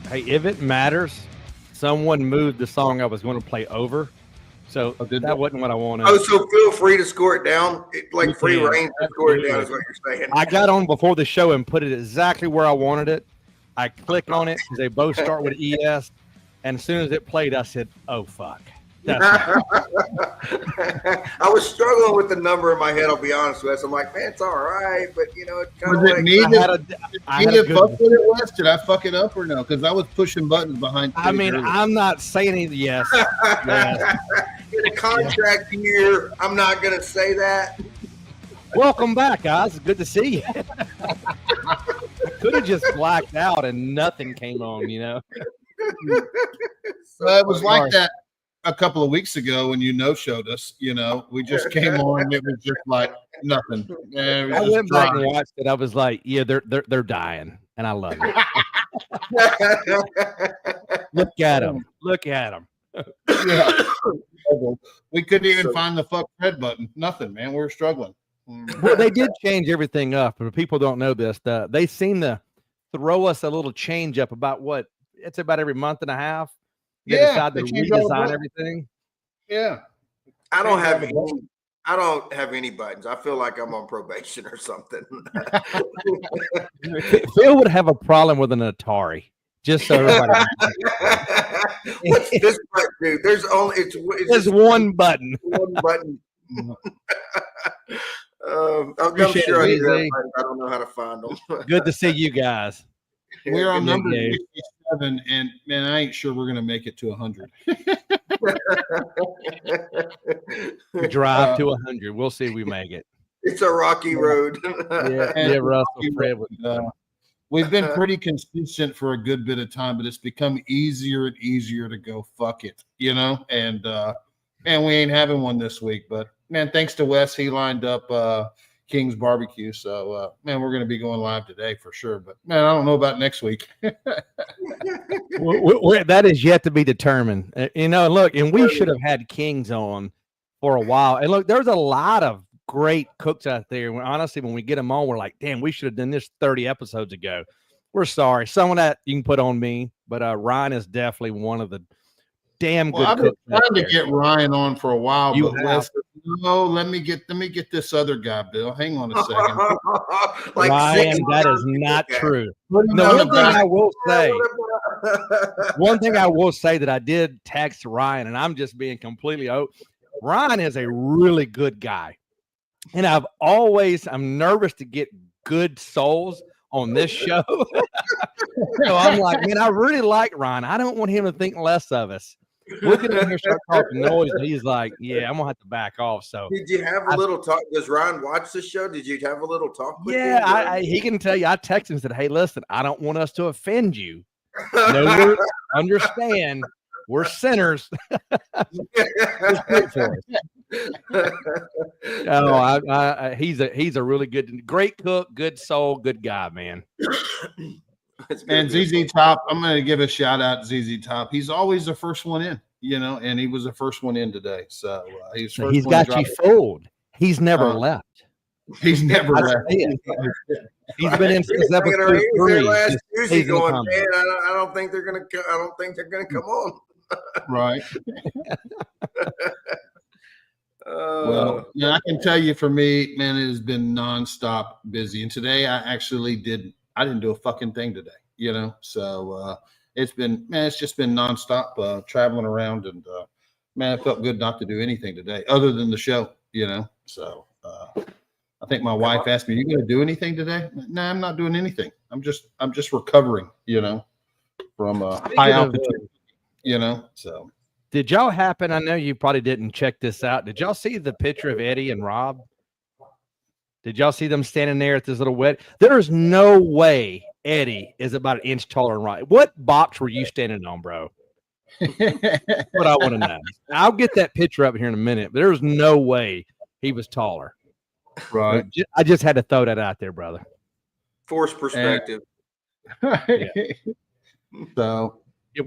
Hey, if it matters, someone moved the song I was going to play over. So that wasn't what I wanted. Oh, so feel free to score it down. Like free reign to score it down is what you're saying. I got on before the show and put it exactly where I wanted it. I click on it because they both start with ES. And as soon as it played, I said, oh, fuck. I was struggling with the number in my head, I'll be honest with you. I'm like, man, it's all right. But, you know, it's kind of like. Did I fuck it up or no? Because I was pushing buttons behind. I mean, earlier. I'm not saying anything. Yes. In a contract year, I'm not going to say that. Welcome back, guys. It's good to see you. I could have just blacked out and nothing came on, you know. It was like that a couple of weeks ago when you no-showed us. You know, we just came on and it was just like nothing. I went back and watched it. I was like, yeah, they're dying, and I love it. Look at them. Look at them. Yeah. We couldn't even find the fuck red button. Nothing, man. We were struggling. Well, they did change everything up, but people don't know this. They seem to throw us a little change up about what it's about every month and a half. They decide to redesign everything. Yeah, I don't have any buttons. I feel like I'm on probation or something. Phil would have a problem with an Atari. Just so everybody knows. What's this button, dude? There's only there's one button. One button. I'm sure I don't know how to find them. Good to see you guys. We're on number 67, and man, I ain't sure we're gonna make it to 100. We drive to 100. We'll see if we make it. It's a rocky road. Yeah, Russell. Fred we've been pretty consistent for a good bit of time, but it's become easier and easier to go fuck it, you know. And man, we ain't having one this week, but man, thanks to Wes, he lined up King's Barbecue. So man, we're gonna be going live today for sure. But man, I don't know about next week. That is yet to be determined. You know, look, and we should have had King's on for a while. And look, there's a lot of great cooks out there. Honestly, when we get them on, we're like, damn, we should have done this 30 episodes ago. We're sorry. Some of that you can put on me, but Ryan is definitely one of the damn good I've been cooks. trying to get Ryan on for a while, but Wes, no, let me get this other guy, Bill. Hang on a second. Like Ryan, that is not true. No, one thing I will say that I did text Ryan, and I'm just being completely Ryan is a really good guy. And I'm nervous to get good souls on this show. So I'm like, man, I really like Ryan. I don't want him to think less of us. Look at him here, start talking noise, and he's like, yeah, I'm gonna have to back off. So did you have a little talk? Does Ryan watch the show? Did you have a little talk with him? Yeah, he can tell you. I texted him and said, hey, listen, I don't want us to offend you. No, understand, we're sinners. He's a really great cook, good soul, good guy, man. And ZZ Top, I'm going to give a shout out to ZZ Top. He's always the first one in, you know, and he was the first one in today. So he's got you fooled. He's never left. He's never left. He's been in since episode 3. He's going, man, I don't think they're going to come on. Right. Well, yeah, I can tell you for me, man, it has been nonstop busy. And today I didn't do a fucking thing today, you know? So it's just been nonstop traveling around, and man, it felt good not to do anything today other than the show, you know? So I think my wife asked me, you going to do anything today? No, I'm not doing anything. I'm just recovering, you know, from high altitude, you know? So did y'all happen? I know you probably didn't check this out. Did y'all see the picture of Eddie and Rob? Did y'all see them standing there at this little wedding? There's no way Eddie is about an inch taller than Rob. What box were you standing on, bro? What I want to know. I'll get that picture up here in a minute, but there's no way he was taller. Right. I just had to throw that out there, brother. Force perspective. Yeah. So, I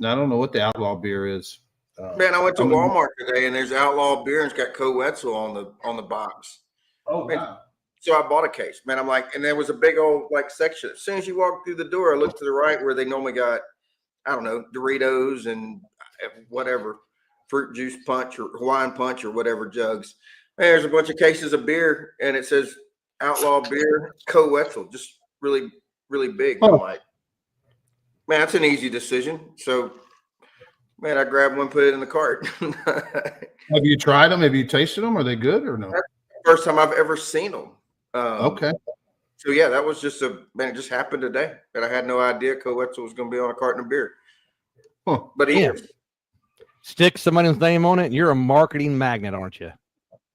don't know what the Outlaw beer is. Man, I went to Walmart today, and there's Outlaw beer, and it's got Koetsu on the box. Oh, man. Wow. So I bought a case, man. I'm like, and there was a big old like section. As soon as you walk through the door, I look to the right where they normally got, I don't know, Doritos and whatever, fruit juice punch or Hawaiian punch or whatever jugs. Man, there's a bunch of cases of beer, and it says Outlaw Beer Co-Wetzel, just really, really big. I'm like, man, that's an easy decision. So, man, I grabbed one, put it in the cart. Have you tried them? Have you tasted them? Are they good or no? That's the first time I've ever seen them. Okay. So yeah, that was just man. It just happened today, and I had no idea Co-Wetzel was going to be on a carton of beer. Huh. But he is. Stick somebody's name on it, and you're a marketing magnet, aren't you?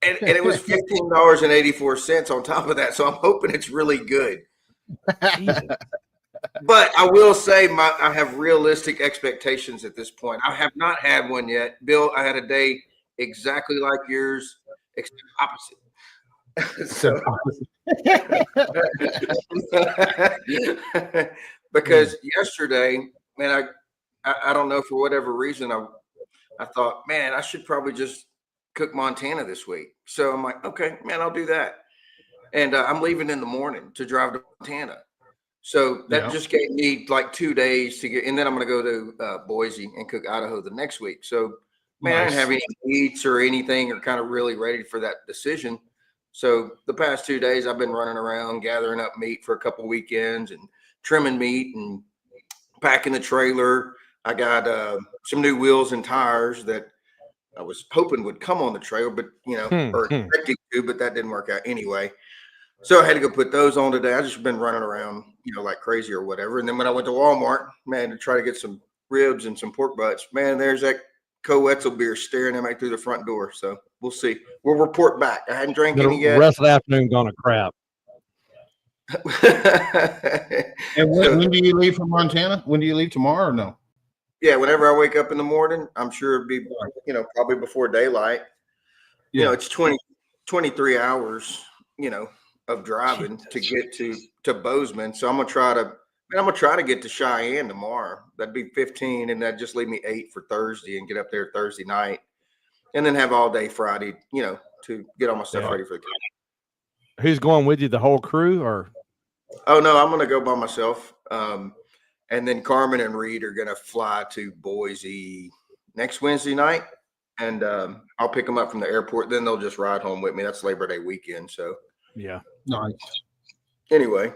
And it was $15.84 on top of that. So I'm hoping it's really good. But I will say I have realistic expectations at this point. I have not had one yet. Bill, I had a day exactly like yours, except opposite. So, because yesterday, man, I don't know, for whatever reason, I thought, man, I should probably just cook Montana this week. So I'm like, okay, man, I'll do that. And I'm leaving in the morning to drive to Montana. So that just gave me like 2 days to get, and then I'm going to go to Boise and cook Idaho the next week. So, man, I didn't have any eats or anything, or kind of really ready for that decision. So the past 2 days I've been running around gathering up meat for a couple of weekends and trimming meat and packing the trailer. I got some new wheels and tires that I was hoping would come on the trailer, but or expecting to, but that didn't work out anyway. So I had to go put those on today. I just been running around, like crazy or whatever. And then when I went to Walmart, man, to try to get some ribs and some pork butts, man, there's that Co-Wetzel beer staring at me through the front door. So we'll see. We'll report back. I hadn't drank any yet. The rest of the afternoon gone to crap. And when do you leave from Montana? When do you leave, tomorrow or no? Yeah, whenever I wake up in the morning, I'm sure it'd be, probably before daylight. It's 23 hours, of driving to get to Bozeman. So I'm gonna try to get to Cheyenne tomorrow. That'd be 15, and that'd just leave me 8 for Thursday and get up there Thursday night, and then have all day Friday, to get all my stuff ready for the camp. Who's going with you? The whole crew, or? Oh no, I'm gonna go by myself. And then Carmen and Reed are gonna fly to Boise next Wednesday night, and I'll pick them up from the airport. Then they'll just ride home with me. That's Labor Day weekend, so yeah, nice. Anyway,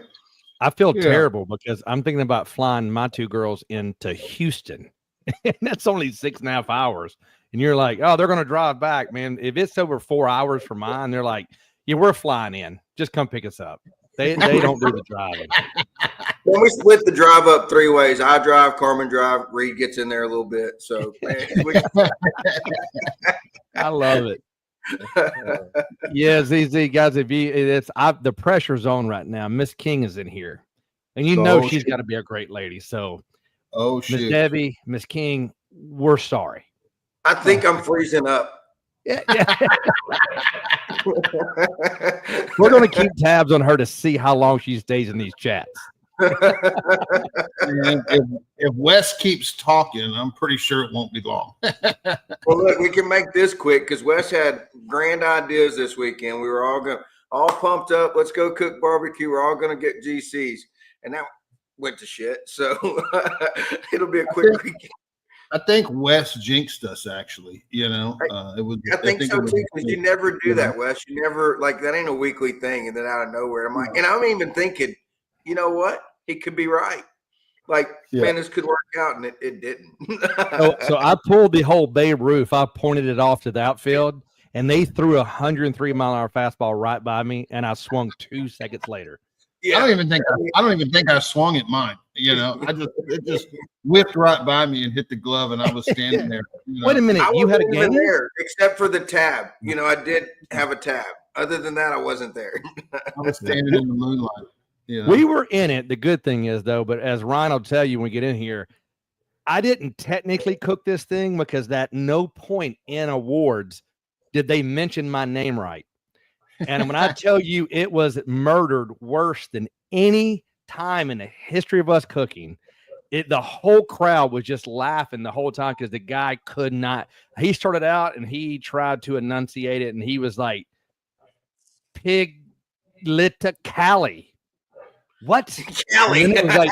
I feel terrible because I'm thinking about flying my 2 girls into Houston, and that's only 6.5 hours. And you're like, oh, they're gonna drive back, man. If it's over 4 hours for mine, they're like, yeah, we're flying in. Just come pick us up. They don't do the driving. When we split the drive up 3 ways, I drive, Carmen drive, Reed gets in there a little bit. So I love it. Yeah, ZZ guys, the pressure's on right now. Miss King is in here, and she's got to be a great lady. So, Miss Debbie, Miss King, we're sorry. I think I'm freezing up. Yeah. We're going to keep tabs on her to see how long she stays in these chats. If Wes keeps talking, I'm pretty sure it won't be long. Well, look, we can make this quick because Wes had grand ideas this weekend. We were all pumped up. Let's go cook barbecue. We're all going to get GCs, and that went to shit. So it'll be a quick weekend. I think Wes jinxed us, actually. It was. I think so too, because you never do that, Wes. You never, like, that ain't a weekly thing, and then out of nowhere, I'm like, and I'm even thinking, you know what? He could be right. Like, man, this could work out, and it didn't. So I pulled the whole Babe Ruth. I pointed it off to the outfield, and they threw a 103-mile-an-hour fastball right by me, and I swung 2 seconds later. Yeah. I don't even think I swung at mine. It just whipped right by me and hit the glove, and I was standing there. Wait a minute, you had a game there, except for the tab. I did have a tab. Other than that, I wasn't there. I was standing in the moonlight. We were in it. The good thing is, though, but as Ryan will tell you when we get in here, I didn't technically cook this thing because at no point in awards did they mention my name right. And when I tell you it was murdered worse than any time in the history of us cooking, the whole crowd was just laughing the whole time because the guy could not. He started out and he tried to enunciate it, and he was like, pig Cali. What? Cali. And then it was like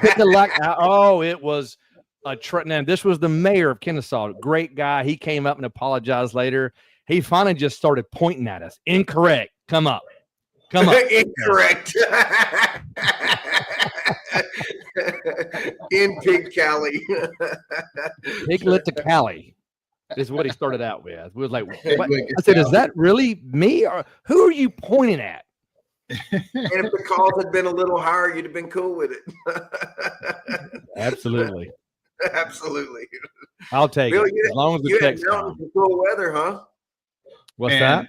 pick a luck. Oh, it was a now this was the mayor of Kennesaw. Great guy. He came up and apologized later. He finally just started pointing at us. Incorrect. Come up. Incorrect. In Pig Cali. Piglet to Cali is what he started out with. We was like, what? I said, is that really me? Or who are you pointing at? And if the calls had been a little higher, you'd have been cool with it. Absolutely. Absolutely. I'll take Bill, it. As long as the text comes. Cool weather, huh? What's that?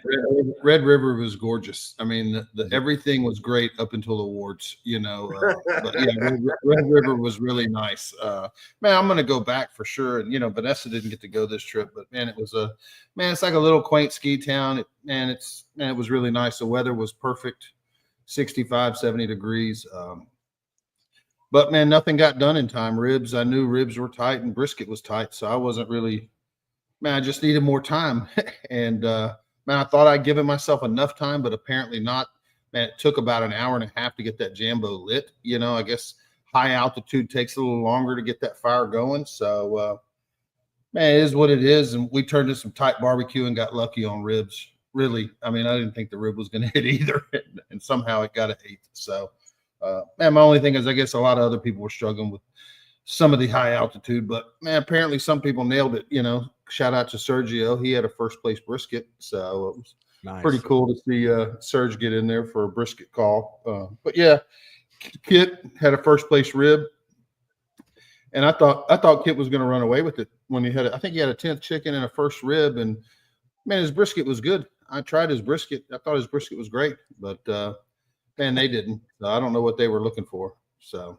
Red River was gorgeous. I mean, everything was great up until awards, you know. But yeah, Red River was really nice. Man, I'm going to go back for sure. And, you know, Vanessa didn't get to go this trip, but man, it's like a little quaint ski town. It was really nice. The weather was perfect, 65, 70 degrees. But man, nothing got done in time. I knew ribs were tight and brisket was tight. So I wasn't really, man, I just needed more time. And, man, I thought I'd given myself enough time, but apparently not. Man, it took about an hour and a half to get that Jambo lit. You know, I guess high altitude takes a little longer to get that fire going. So, man, it is what it is. And we turned to some tight barbecue and got lucky on ribs. Really, I mean, I didn't think the rib was going to hit either. And somehow it got a 8. So, man, my only thing is I guess a lot of other people were struggling with some of the high altitude. But, man, apparently some people nailed it, you know. Shout out to Sergio. He had a first place brisket. So it was pretty cool to see Serge get in there for a brisket call. But yeah, Kit had a first place rib. And I thought Kit was going to run away with it when I think he had a 10th chicken and a first rib. And man, his brisket was good. I tried his brisket. I thought his brisket was great, but man, they didn't. So I don't know what they were looking for. So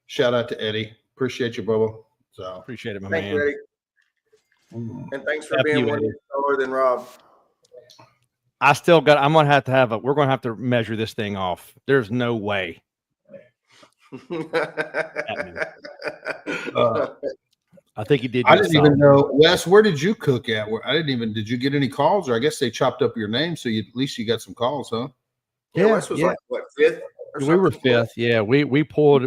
shout out to Eddie. Appreciate you, Bubba. So appreciate it, my Thank man. You, Eddie. And thanks for being 1 year taller than Rob. I'm going to we're going to have to measure this thing off. There's no way. I think he did. I didn't even know, Wes, where did you cook at? Did you get any calls? Or I guess they chopped up your name. So at least you got some calls, huh? Yeah, Wes was like, what, 5th? We were 5th. Yeah. We pulled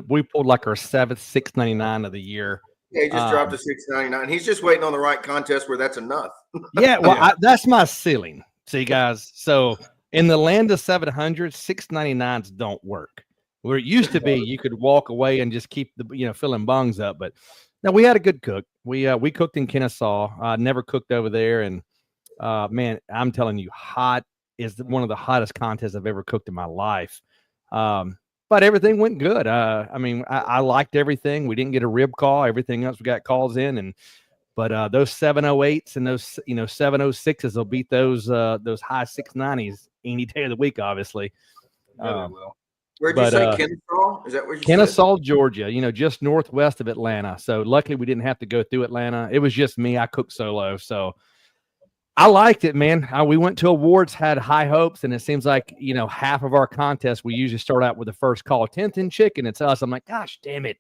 like our 7th, 699 of the year. Yeah, he just dropped to 699. He's just waiting on the right contest where that's enough. Yeah, well, that's my ceiling. See, guys. So in the land of 700, 699s don't work. Where it used to be, you could walk away and just keep filling bungs up. But no, we had a good cook. We cooked in Kennesaw. Never cooked over there, and man, I'm telling you, hot is one of the hottest contests I've ever cooked in my life. But everything went good. I mean, I liked everything. We didn't get a rib call. Everything else we got calls in, but those 708s and those 706s will beat those high 690s any day of the week, obviously. Where'd you say Kennesaw? Is that where you Kennesaw, Georgia? Just northwest of Atlanta. So luckily we didn't have to go through Atlanta. It was just me. I cooked solo, so I liked it, man. We went to awards, had high hopes, and it seems like, half of our contests, we usually start out with the first call, 10th in chicken. It's us. I'm like, gosh, damn it.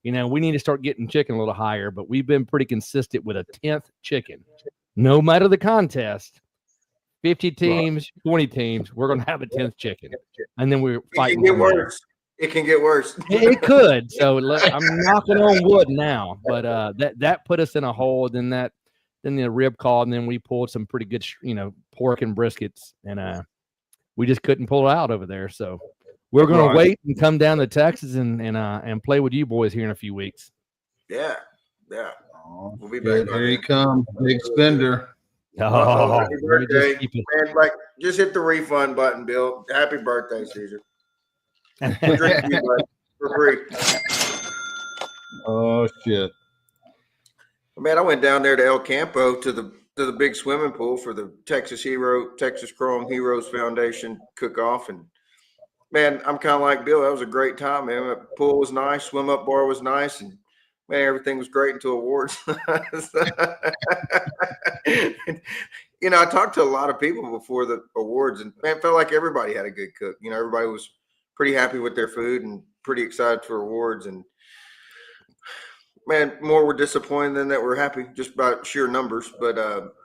We need to start getting chicken a little higher, but we've been pretty consistent with a 10th chicken. No matter the contest, 50 teams, 20 teams, we're going to have a 10th chicken. And then we're fighting. It can get worse. It could. So I'm knocking on wood now, but that put us in a hole. Then the rib call, and then we pulled some pretty good, pork and briskets, and we just couldn't pull it out over there. So we're going to wait and come down to Texas and play with you boys here in a few weeks. Yeah. We'll be back. Here you come, big spender. Oh, happy birthday, man! Just hit the refund button, Bill. Happy birthday, Caesar. Drink you, for free. Oh shit. Man, I went down there to El Campo to the big swimming pool for the Texas Chrome Heroes Foundation cook-off, and man, I'm kind of like Bill. That was a great time, man. The pool was nice, swim up bar was nice, and man, everything was great until awards. I talked to a lot of people before the awards, and man, it felt like everybody had a good cook. Everybody was pretty happy with their food and pretty excited for awards, and man, more were disappointed than that were happy, just about sheer numbers. But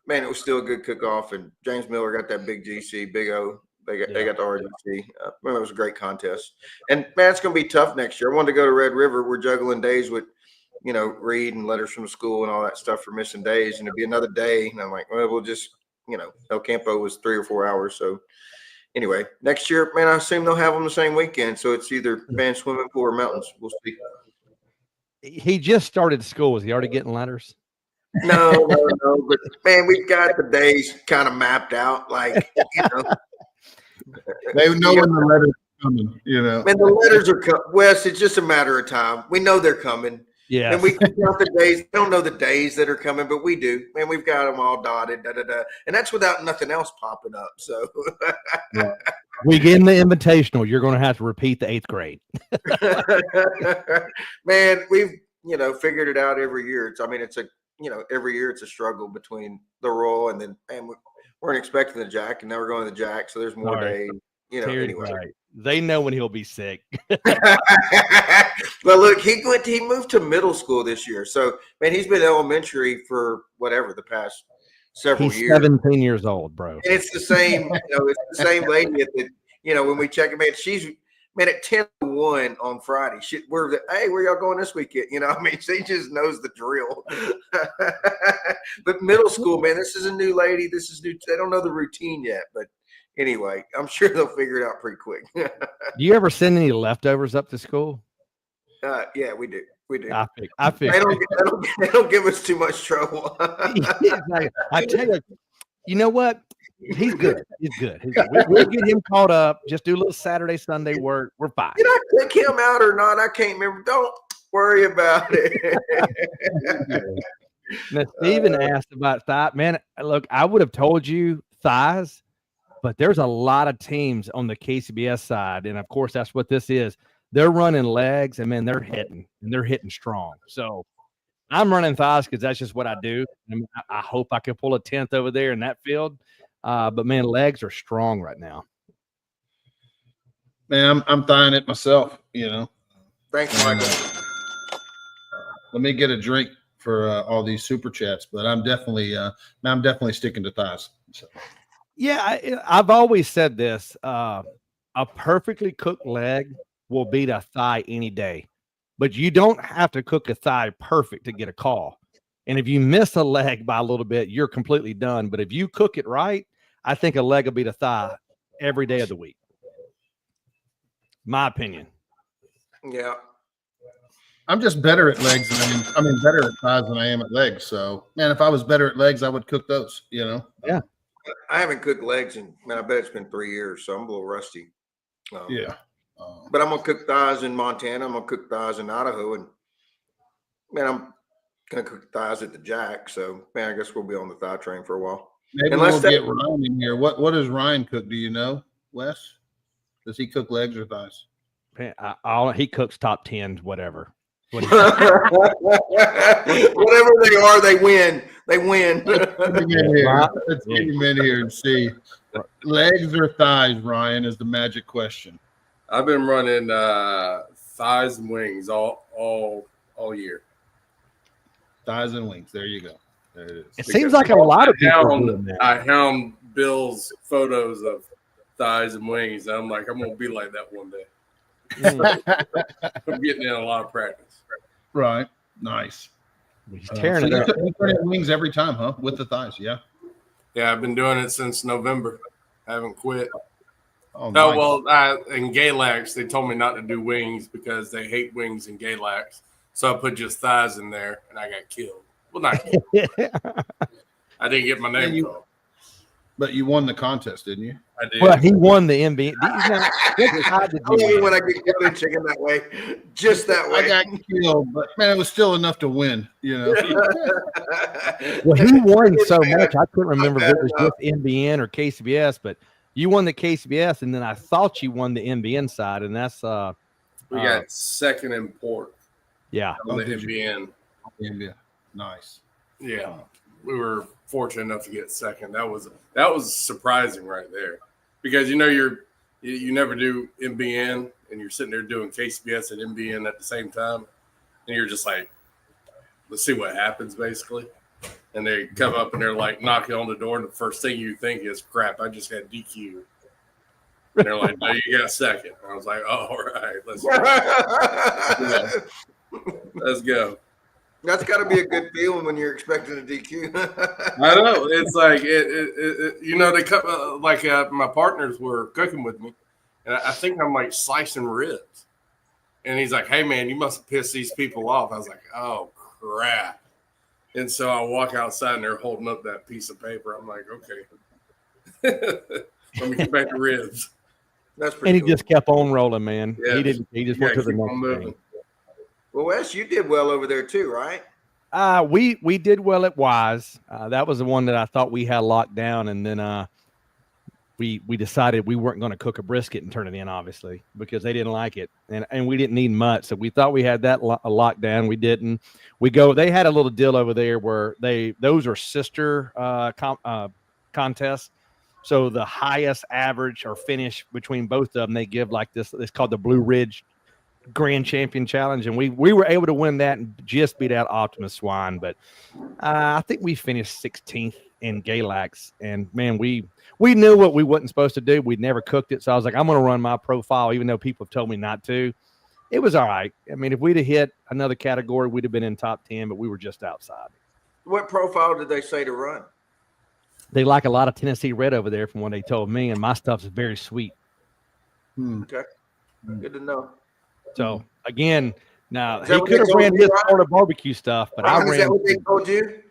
man, it was still a good cook-off, and James Miller got that big GC, Big O, They got the RGC. Well, it was a great contest. And man, it's going to be tough next year. I wanted to go to Red River. We're juggling days with, Reed and letters from school and all that stuff for missing days. And it'd be another day. And I'm like, well, we'll just, El Campo was 3 or 4 hours. So anyway, next year, man, I assume they'll have them the same weekend. So it's either band swimming pool or mountains. We'll see. He just started school. Is he already getting letters? No. But man, we've got the days kind of mapped out. Like, They know when the letters are coming, And the letters are coming. Wes, it's just a matter of time. We know they're coming. Yeah. And we can count the days. We don't know the days that are coming, but we do. Man, we've got them all dotted. And that's without nothing else popping up. So we get in the invitational. You're going to have to repeat the 8th grade. Man, we've, figured it out every year. Every year it's a struggle between the Royal and then, and we weren't expecting the Jack, and now we're going to the Jack. So there's more days, anyway. Right. They know when he'll be sick. Well, look, he moved to middle school this year. So, man, he's been elementary for the past several years. He's 17 years old, bro. And it's the same, it's the same lady at the, when we check him in, she's, man, at 10:01 on Friday, hey, where y'all going this weekend? She just knows the drill. But middle school, man, this is a new lady. This is new. They don't know the routine yet, but anyway, I'm sure they'll figure it out pretty quick. Do you ever send any leftovers up to school? Yeah, we do. We do. I think they don't give us too much trouble. I tell you, you know what? He's good. He's good. We'll get him caught up. Just do a little Saturday, Sunday work. We're fine. Did I click him out or not? I can't remember. Don't worry about it. Now, Steven asked about thigh. Man, look, I would have told you thighs, but there's a lot of teams on the KCBS side. And, of course, that's what this is. They're running legs, and, man, they're hitting strong. So I'm running thighs because that's just what I do. I hope I can pull a 10th over there in that field. But, man, legs are strong right now. Man, I'm thighing it myself, Thanks, Michael. Let me get a drink for all these super chats, but I'm definitely sticking to thighs. So. Yeah, I've always said this. A perfectly cooked leg will beat a thigh any day. But you don't have to cook a thigh perfect to get a call. And if you miss a leg by a little bit, you're completely done. But if you cook it right, I think a leg will beat a thigh every day of the week. My opinion. Yeah. I'm just better at legs than better at thighs than I am at legs. So, man, if I was better at legs, I would cook those, Yeah. I haven't cooked legs in, man, I bet it's been 3 years, so I'm a little rusty. Yeah. But I'm going to cook thighs in Montana. I'm going to cook thighs in Idaho. And, man, I'm going to cook thighs at the Jack. So, man, I guess we'll be on the thigh train for a while. Maybe we'll get Ryan in here. What does Ryan cook? Do you know, Wes? Does he cook legs or thighs? Man, he cooks top 10s, whatever. Whatever they are, they win. They win. Let's get him in here and see. Legs or thighs, Ryan, is the magic question. I've been running thighs and wings all year. Thighs and wings. There you go. There it is. It seems like a lot of people are doing that. I hound Bill's photos of thighs and wings. And I'm like, I'm gonna be like that one day. I'm getting in a lot of practice. Right. Nice. He's tearing it up. You turn it wings every time, huh? With the thighs, yeah. Yeah, I've been doing it since November. I haven't quit. Oh, no, nice. well, in Galax, they told me not to do wings because they hate wings in Galax. So I put just thighs in there, and I got killed. Well, not killed. I didn't get my name called. But you won the contest, didn't you? I did. Well, he won the NBA. I only when I get killed in chicken that way, just that way. I got killed, but man, it was still enough to win. Well, he won so much I couldn't remember if it was just NBN or KCBS, but you won the KCBS, and then I thought you won the NBN side, and that's we got second in port. Yeah, on the NBN. NBN, nice. Yeah, we were fortunate enough to get second. That was surprising right there, because you never do NBN, and you're sitting there doing KCBS and NBN at the same time, and you're just like, let's see what happens, basically. And they come up and they're like knocking on the door, and the first thing you think is, crap, I just got DQ. And they're like, no, you got second. I was like, oh, all right, let's go. That's got to be a good feeling when you're expecting a DQ. I know. It's like they cut my partners were cooking with me, and I think I'm like slicing ribs, and he's like, "Hey man, you must have pissed these people off." I was like, "Oh crap!" And so I walk outside, and they're holding up that piece of paper. I'm like, "Okay, let me get back to ribs." That's pretty. And he cool. just kept on rolling, man. Yeah. He didn't. He just went to the next thing. Well, Wes, you did well over there too, right? We did well at Wise. That was the one that I thought we had locked down, and then we decided we weren't going to cook a brisket and turn it in, obviously, because they didn't like it, and we didn't need much. So we thought we had that locked down. We didn't. They had a little deal over there where those are sister contests. So the highest average or finish between both of them, they give like this. It's called the Blue Ridge Grand Champion Challenge, and we were able to win that and just beat out Optimus Swine. But I think we finished 16th in Galax, and man, we knew what we wasn't supposed to do. We'd never cooked it, so I was like, I'm going to run my profile, even though people have told me not to. It was all right. I mean, if we'd have hit another category, we'd have been in top 10, but we were just outside. What profile did they say to run? They like a lot of Tennessee Red over there, from what they told me, and my stuff is very sweet. Okay, good to know. So again, now he could have ran his Florida barbecue stuff, but I ran. Is that what they told you?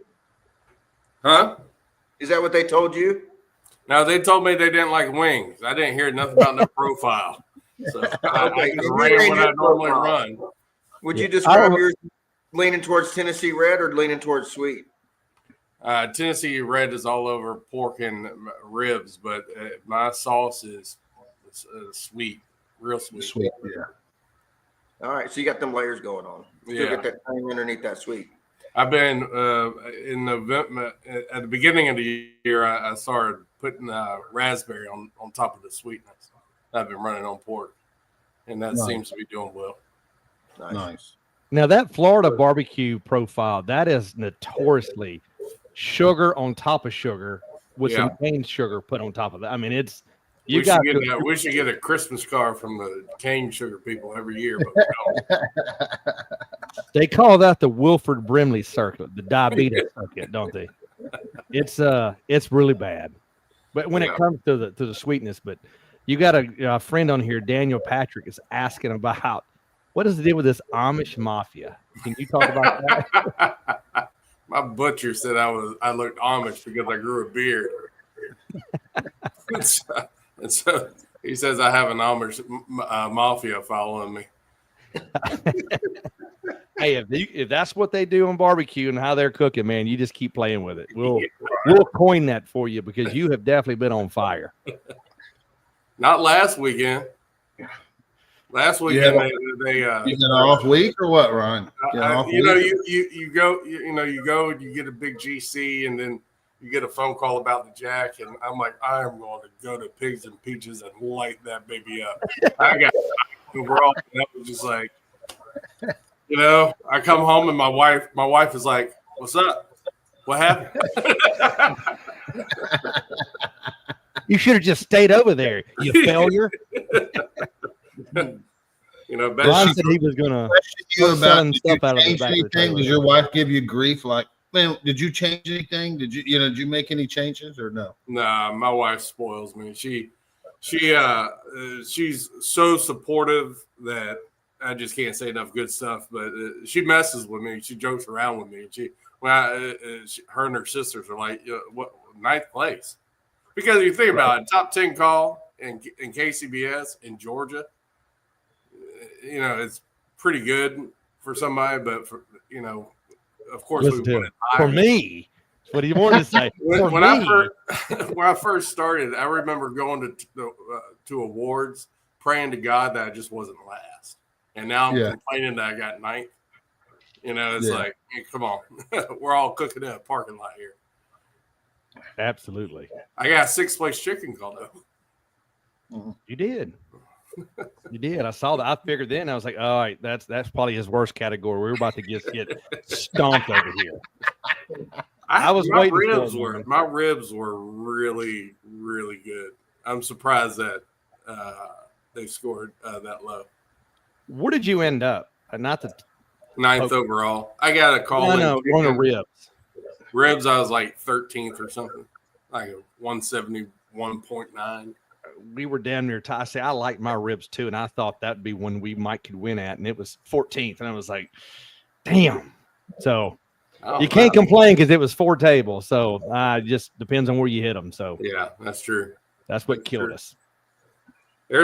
Huh? Is that what they told you? No, they told me they didn't like wings. I didn't hear nothing about no profile. So I just ran what I normally run. Would you describe yours leaning towards Tennessee Red or leaning towards sweet? Tennessee Red is all over pork and ribs, but my sauce is sweet, real sweet. Sweet, yeah. All right, so you got them layers going on. Still get that thing underneath that sweet. I've been in November at the beginning of the year. I started putting raspberry on top of the sweetness. I've been running on pork, and that seems to be doing well. Nice. Now that Florida barbecue profile, that is notoriously sugar on top of sugar with some cane sugar put on top of that. I mean, it's we should get a Christmas card from the cane sugar people every year, but we don't. They call that the Wilford Brimley circuit, the diabetes circuit, don't they? It's really bad. But when it comes to the sweetness, but you got a friend on here, Daniel Patrick, is asking about what does it do with this Amish mafia? Can you talk about that? My butcher said I looked Amish because I grew a beard. And so he says I have an Amish mafia following me. Hey, if that's what they do on barbecue and how they're cooking, man, you just keep playing with it. We'll coin that for you because you have definitely been on fire. Not last weekend. Last weekend they you had an off week or what, Ryan? You go and you get a big GC and then you get a phone call about the jack, and I'm like, I am going to go to Pigs and Peaches and light that baby up. I got overall, that was just like, I come home and my wife is like, "What's up? What happened?" You should have just stayed over there, you failure. Ron said he was gonna selling stuff out of the back of the trailer. Does your wife give you grief? Like, man, did you change anything? Did you make any changes or no? Nah, my wife spoils me. She's so supportive that I just can't say enough good stuff. But she messes with me. She jokes around with me. Her and her sisters are like, "What, 9th place?" Because you think about it, top 10 call in KCBS in Georgia. It's pretty good for somebody, but of course, for me, what do you want to say? When I first started, I remember going to awards, praying to God that I just wasn't last, and now I'm complaining that I got 9th. It's like, hey, come on, we're all cooking in a parking lot here. Absolutely, I got 6th place chicken call though. You did. You did. I saw that. I figured then. I was like, all right, that's probably his worst category. We're about to get stomped over here. I was waiting. My ribs were really, really good. I'm surprised that they scored that low. Where did you end up? Not the 9th overall. I got a call. No, one of the ribs. Ribs, I was like 13th or something, like a 171.9. We were damn near tied. I say I like my ribs too, and I thought that'd be one we might could win at, and it was 14th, and I was like, damn. So you can't complain because it was 4 tables. So just depends on where you hit them. So yeah, that's true. That's what killed us. There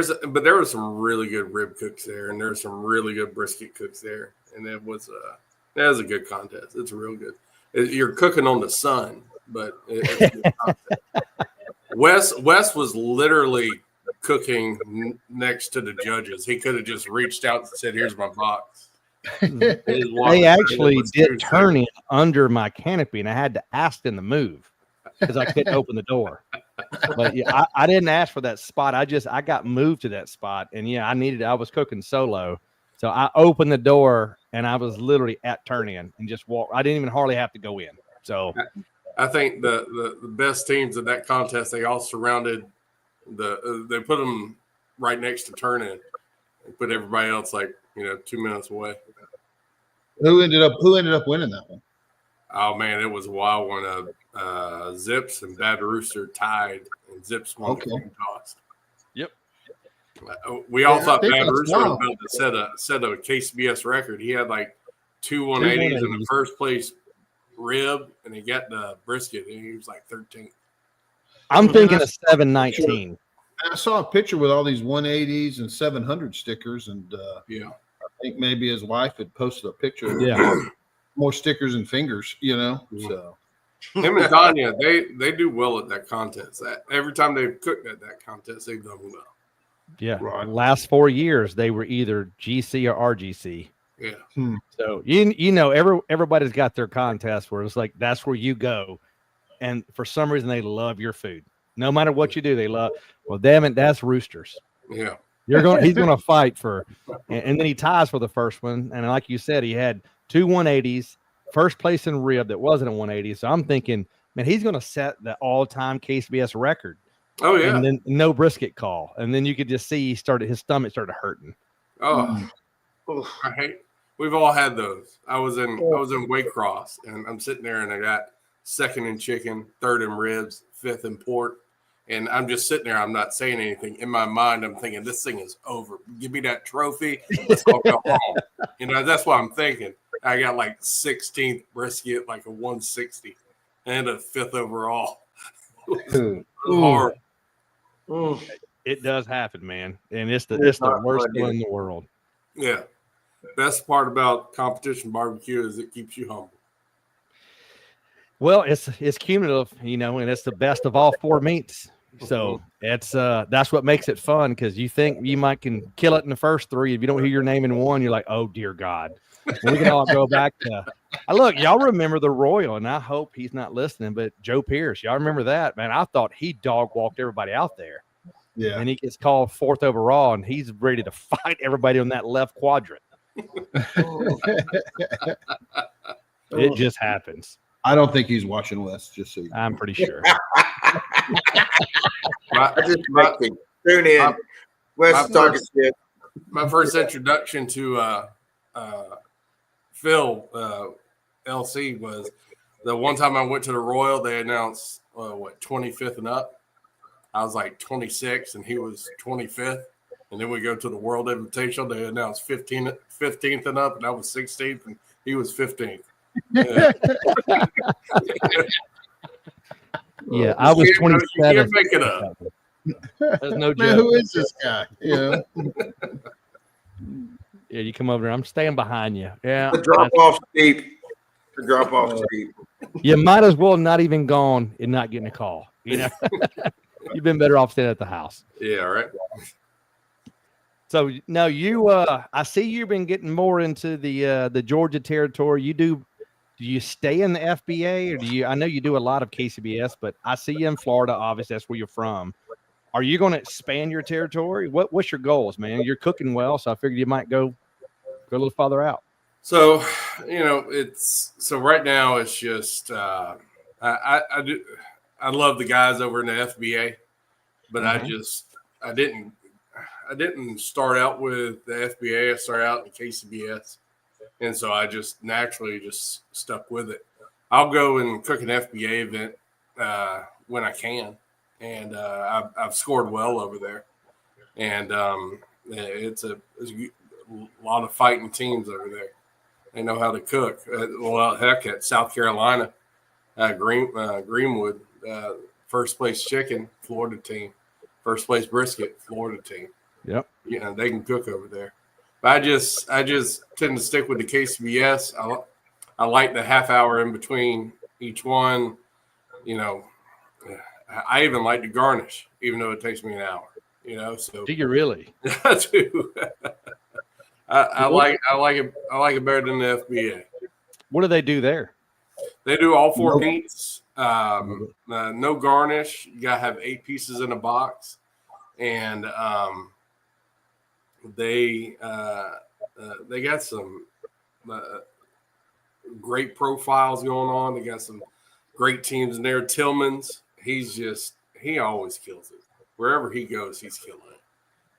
were some really good rib cooks there, and there were some really good brisket cooks there, and that was a good contest. It's real good. You're cooking on the sun, but it's a good contest. Wes was literally cooking next to the judges. He could have just reached out and said, "Here's my box." They actually did turn in under my canopy, and I had to ask them to move because I couldn't open the door. But yeah, I didn't ask for that spot. I got moved to that spot, and yeah, I was cooking solo, so I opened the door and I was literally at turn in and just walked. I didn't even hardly have to go in. So I think the best teams in that contest, they all surrounded they put them right next to turn in and put everybody else 2 minutes away. Who ended up winning that one? Oh man, it was a wild one. Zips and Bad Rooster tied, and Zips won the coin toss. Yep. We all thought Bad Rooster was about to set a KCBS record. He had like 2 180s in the first place rib, and he got the brisket, and he was like 13th. I'm thinking of 719. I saw a picture with all these 180s and 700 stickers, and yeah, I think maybe his wife had posted a picture. Yeah, more stickers and fingers, So him and Tanya, they do well at that contest. Every time they've cooked at that contest, they've done well. Yeah, right. Last 4 years they were either GC or RGC. Yeah. So everybody's got their contest where it's like that's where you go, and for some reason they love your food. No matter what you do, they love. Well, damn it, that's Roosters. Yeah. He's gonna fight for, and then he ties for the first one. And like you said, he had 2 180s, first place in rib that wasn't a 180. So I'm thinking, man, he's gonna set the all-time KCBS record. Oh yeah. And then no brisket call, and then you could just see his stomach started hurting. Oh, we've all had those. I was in Waycross, and I'm sitting there, and I got 2nd in chicken, 3rd in ribs, 5th in pork. And I'm just sitting there. I'm not saying anything. In my mind, I'm thinking, this thing is over. Give me that trophy. Let's all go home. That's what I'm thinking. I got like 16th brisket, like a 160, and a 5th overall. Horrible. It does happen, man. And it's the worst one in the world. Yeah. Best part about competition barbecue is it keeps you humble. Well, it's cumulative, and it's the best of all 4 meats. So it's that's what makes it fun, because you think you might can kill it in the first 3. If you don't hear your name in one, you're like, oh dear God. And we can all go back to look, y'all remember the Royal, and I hope he's not listening, but Joe Pierce, y'all remember that, man? I thought he dog walked everybody out there. Yeah. And he gets called 4th overall, and he's ready to fight everybody on that left quadrant. It just happens. I don't think he's watching West, just so I'm pretty sure. Tune in. West talking shit. My first introduction to Phil LC was the one time I went to the Royal. They announced 25th and up. I was like 26, and he was 25th. And then we go to the World Invitational. They announced 15th and up, and I was 16th, and he was 15th. Yeah, yeah, I was 27. You can't make it up. There's no joke. Man, who is this guy? Yeah, you come over there. I'm staying behind you. Yeah, the drop off steep. The drop off steep. You might as well not even gone and not getting a call. You've been better off staying at the house. Yeah, right. So now I see you've been getting more into the Georgia territory. Do you stay in the FBA, or I know you do a lot of KCBS, but I see you in Florida. Obviously, that's where you're from. Are you going to expand your territory? What's your goals, man? You're cooking well, so I figured you might go a little farther out. So, right now it's just I love the guys over in the FBA, but I didn't didn't start out with the FBA. I started out in KCBS, and so I just naturally just stuck with it. I'll go and cook an FBA event when I can, and I've scored well over there. And it's a lot of fighting teams over there. They know how to cook. Well, heck, at South Carolina, Greenwood, first place chicken, Florida team. First place brisket, Florida team. Yep. Yeah, they can cook over there. But I just tend to stick with the KCBS. I like the half hour in between each one. You know, I even like to garnish, even though it takes me an hour. You know, so do you really? I do. I like it better than the FBA. What do they do there? They do all four meats. No garnish. You gotta have 8 pieces in a box, and they got some great profiles going on. They got some great teams in there. Tillman's, he always kills it. Wherever he goes, he's killing it.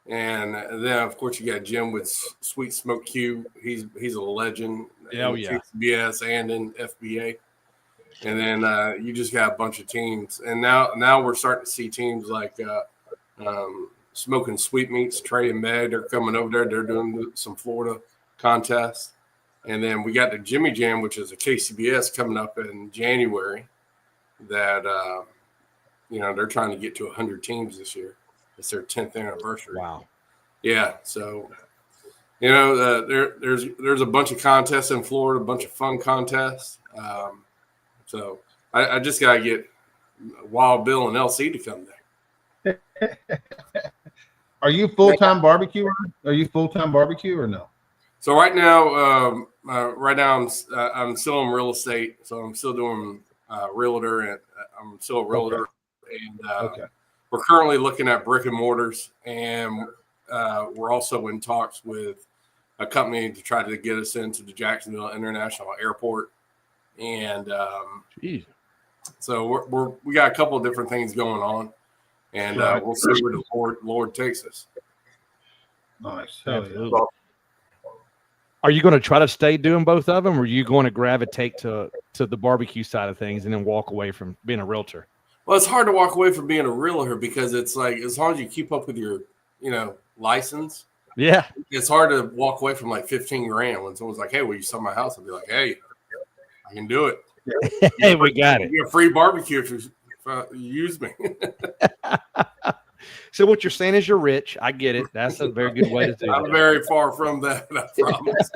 And then, of course, you got Jim with Sweet Smoke Q. He's a legend. Oh, in yeah. KCBS and in FBA. And then you just got a bunch of teams. And now we're starting to see teams like Smoking Sweetmeats, Trey and Meg. They're coming over there. They're doing some Florida contests. And then we got the Jimmy Jam, which is a KCBS coming up in January that, they're trying to get to 100 teams this year. It's their 10th anniversary. Wow. Yeah. So, there's a bunch of contests in Florida, a bunch of fun contests. So I just got to get Wild Bill and LC to come there. Are you full-time barbecue? Are you full-time barbecue or no? So right now I'm still in real estate. So I'm still doing realtor, and I'm still a realtor. Okay. And we're currently looking at brick and mortars, and we're also in talks with a company to try to get us into the Jacksonville International Airport. And so we got a couple of different things going on, and we'll see where the Lord takes us. Nice. Absolutely. Are you going to try to stay doing both of them, or are you going to gravitate to the barbecue side of things and then walk away from being a realtor? Well, it's hard to walk away from being a realtor because it's like, as long as you keep up with your, license. Yeah. It's hard to walk away from like 15 grand when someone's like, hey, will you sell my house? I'll be like, hey, I can do it. Hey, we got it. You get a free barbecue if you use me. So what you're saying is you're rich. I get it. That's a very good way to do it. I'm very far from that, I promise.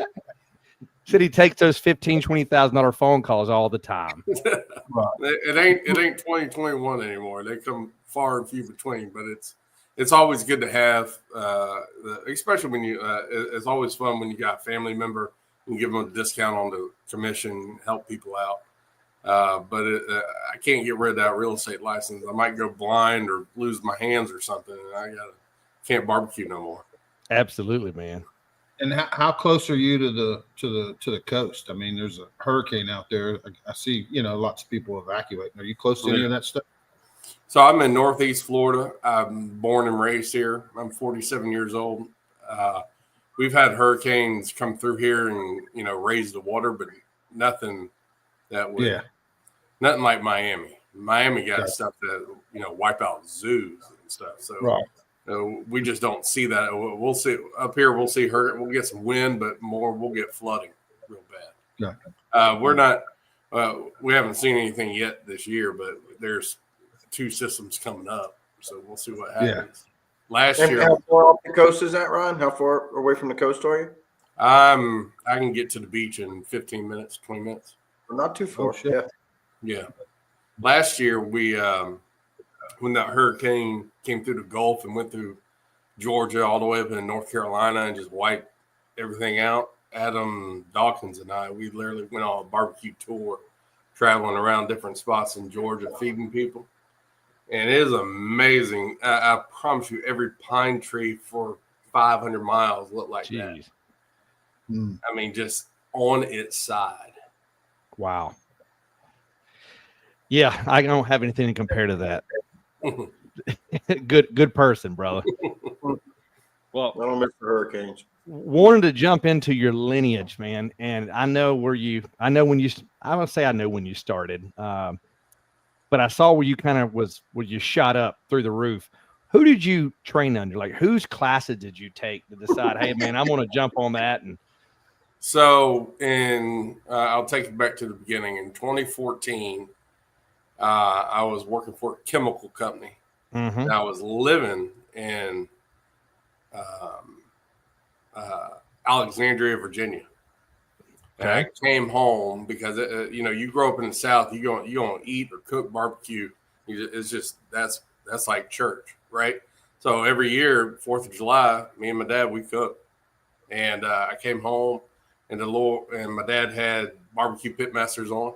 Said he takes those $15,000, $20,000 phone calls all the time. It ain't 2021 anymore. They come far and few between, but it's always good to have, especially when it's always fun when you got a family member and give them a discount on the commission, help people out. But I can't get rid of that real estate license. I might go blind or lose my hands or something, and can't barbecue no more. Absolutely, man. And how close are you to the coast? I mean, there's a hurricane out there. I see, lots of people evacuating. Are you close to any of that stuff? So I'm in Northeast Florida. I'm born and raised here. I'm 47 years old. We've had hurricanes come through here and, raise the water, but nothing that would, nothing like Miami. Miami got stuff that, wipe out zoos and stuff. So we just don't see that. We'll see up here. We'll see we'll get some wind, but we'll get flooding real bad. We're not, we haven't seen anything yet this year, but there's 2 systems coming up. So we'll see what happens. Last year. How far off the coast is that, Ron? How far away from the coast are you? I can get to the beach in 15 minutes, 20 minutes. Not too far. Yeah. Last year, we when that hurricane came through the Gulf and went through Georgia all the way up in North Carolina and just wiped everything out, Adam Dawkins and I, we literally went on a barbecue tour, traveling around different spots in Georgia, feeding people. And it is amazing. I promise you, every pine tree for 500 miles looked like that. I mean, just on its side. Wow. Yeah, I don't have anything to compare to that. Good person, brother. Well, I don't miss the Hurricanes. Wanted to jump into your lineage, man, and I know when you started, but I saw where you kind of where you shot up through the roof. Who did you train under? Like, whose classes did you take to decide, hey, man, I'm going to jump on that? And so I'll take it back to the beginning. In 2014, I was working for a chemical company. Mm-hmm. And I was living in Alexandria, Virginia. And I came home because you grow up in the South, you don't eat or cook barbecue. It's just that's like church, right? So every year, 4th of July, me and my dad, we cook. And I came home, and my dad had barbecue pitmasters on.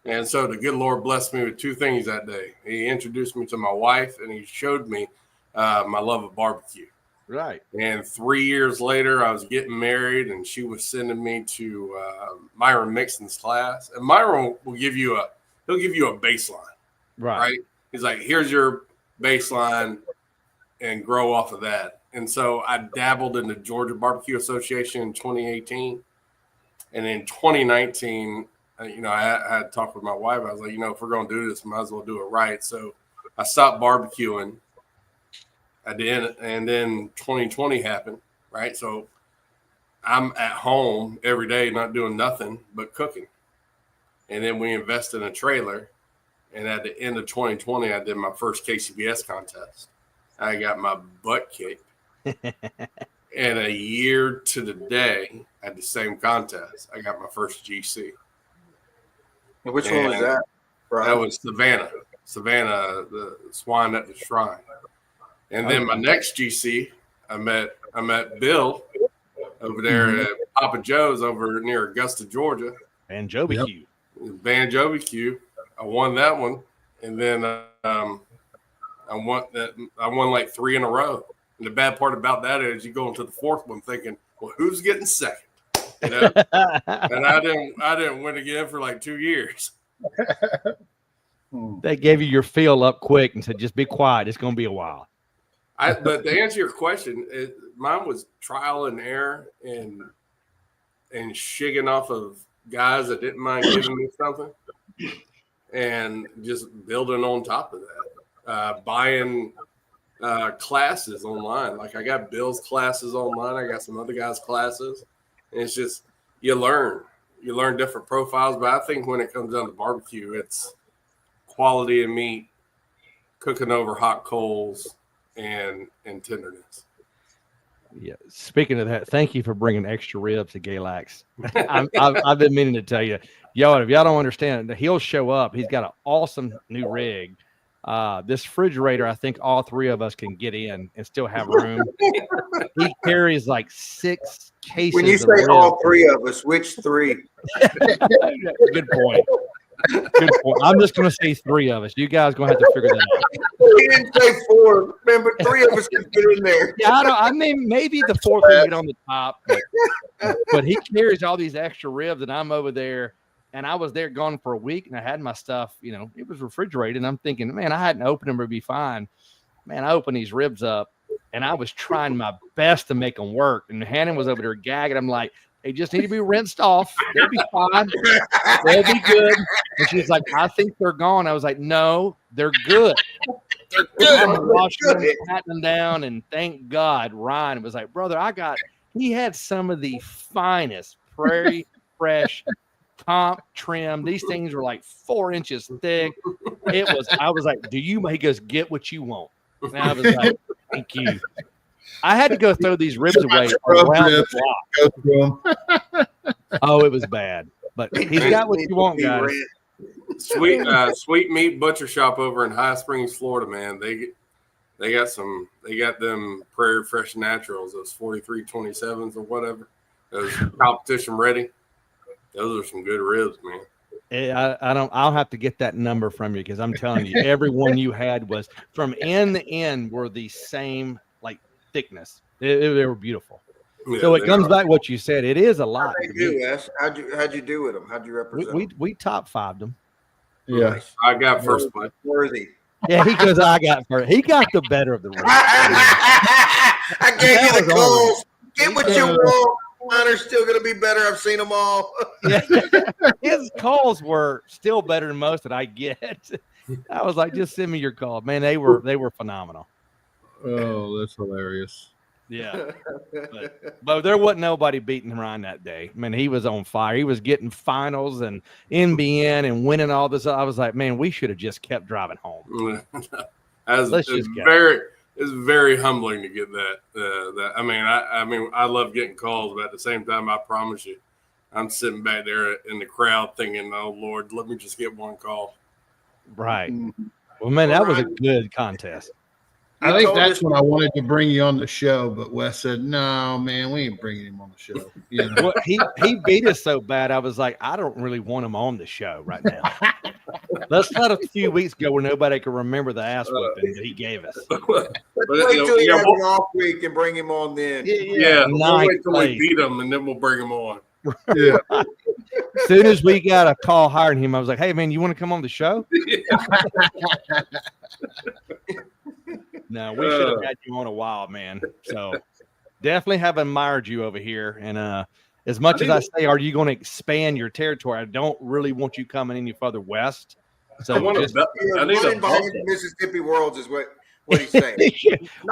And so the good Lord blessed me with two things that day. He introduced me to my wife, and he showed me my love of barbecue. Right. And 3 years later, I was getting married, and she was sending me to Myron Mixon's class. And Myron will give you a baseline, right? He's like, here's your baseline, and grow off of that. And so I dabbled in the Georgia Barbecue Association in 2018, and in 2019, I had talked with my wife. I was like, if we're going to do this, might as well do it right. So I stopped barbecuing. I did, and then 2020 happened, right? So I'm at home every day, not doing nothing but cooking. And then we invested in a trailer, and at the end of 2020, I did my first KCBS contest. I got my butt kicked. And a year to the day, at the same contest, I got my first GC. And which one was that? Brian? That was Savannah, the Swine at the Shrine. And then my next GC, I met Bill over there at Papa Joe's over near Augusta, Georgia. Banjo BBQ. Banjo BBQ. I won that one, and then I won like 3 in a row. And the bad part about that is you go into the 4th one thinking, well, who's getting second? And I didn't win again for like 2 years. They gave you your feel up quick and said, just be quiet. It's going to be a while. But to answer your question, mine was trial and error and shigging off of guys that didn't mind giving me something, and just building on top of that. Buying classes online. Like I got Bill's classes online. I got some other guys' classes. And it's just you learn different profiles. But I think when it comes down to barbecue, it's quality of meat, cooking over hot coals, and tenderness. Yeah. Speaking of that, thank you for bringing extra ribs to Galax. I've been meaning to tell you, y'all. If y'all don't understand, he'll show up. He's got an awesome new rig. This refrigerator, I think all 3 of us can get in and still have room. He carries like 6 cases. When you say all 3 of us, which 3? Good point. Good point. I'm just going to say 3 of us. You guys going to have to figure that out. He didn't say 4, man, but 3 of us can get in there. Yeah, I mean, maybe the 4th can get on the top, but he carries all these extra ribs, and I'm over there, and I was there gone for a week, and I had my stuff, it was refrigerated, and I'm thinking, man, I hadn't opened them, it'd be fine. Man, I opened these ribs up, and I was trying my best to make them work, and Hannah was over there gagging. I'm like, they just need to be rinsed off. They'll be fine. They'll be good. And she's like, I think they're gone. I was like, no, they're good. They're good. I'm washing them, patting them down, and thank God Ryan was like, brother, he had some of the finest prairie fresh comp trim. These things were like 4 inches thick. I was like, he goes, get what you want. And I was like, thank you. I had to go throw these ribs away around the block. Oh, it was bad. But he's got what you want, guys. Sweet Meat Butcher Shop over in High Springs, Florida, man. They got them Prairie Fresh Naturals, those 4327s or whatever. Those competition ready. Those are some good ribs, man. I'll have to get that number from you, because I'm telling you, every one you had was from end to end were the same like thickness. They were beautiful. Yeah, so it comes back what you said. It is a lot. How'd you do with them? How'd you represent? We top 5'd them. Yeah, I got first place. Worthy. Yeah, he goes. I got first. He got the better of the race. I gave That you the was awesome. calls. Get what you want. Mine's still going to be better. I've seen them all. Yeah. His calls were still better than most that I get. I was like, just send me your call, man. They were phenomenal. Oh, that's hilarious. Yeah, but there wasn't nobody beating Ryan that day. I mean, he was on fire. He was getting finals and NBN and winning all this. I was like, man, we should have just kept driving home. It's very humbling to get that. I mean, I love getting calls, but at the same time, I promise you, I'm sitting back there in the crowd thinking, "Oh Lord, let me just get one call." Right. Well, man, that was a good contest. I think that's when I wanted to bring you on the show, but Wes said, "No, man, we ain't bringing him on the show." You know? Well, he beat us so bad. I was like, I don't really want him on the show right now. Let's let a few weeks ago where nobody could remember the ass whipping that he gave us. Let's wait till he has an off week and bring him on then. Yeah, we'll wait till we beat him and then we'll bring him on. Yeah. As soon as we got a call hiring him, I was like, "Hey, man, you want to come on the show?" No, we should have had you on a while, man. So definitely have admired you over here. And as much as I say, are you going to expand your territory? I don't really want you coming any further west. So I need a Mississippi Worlds is what he's saying.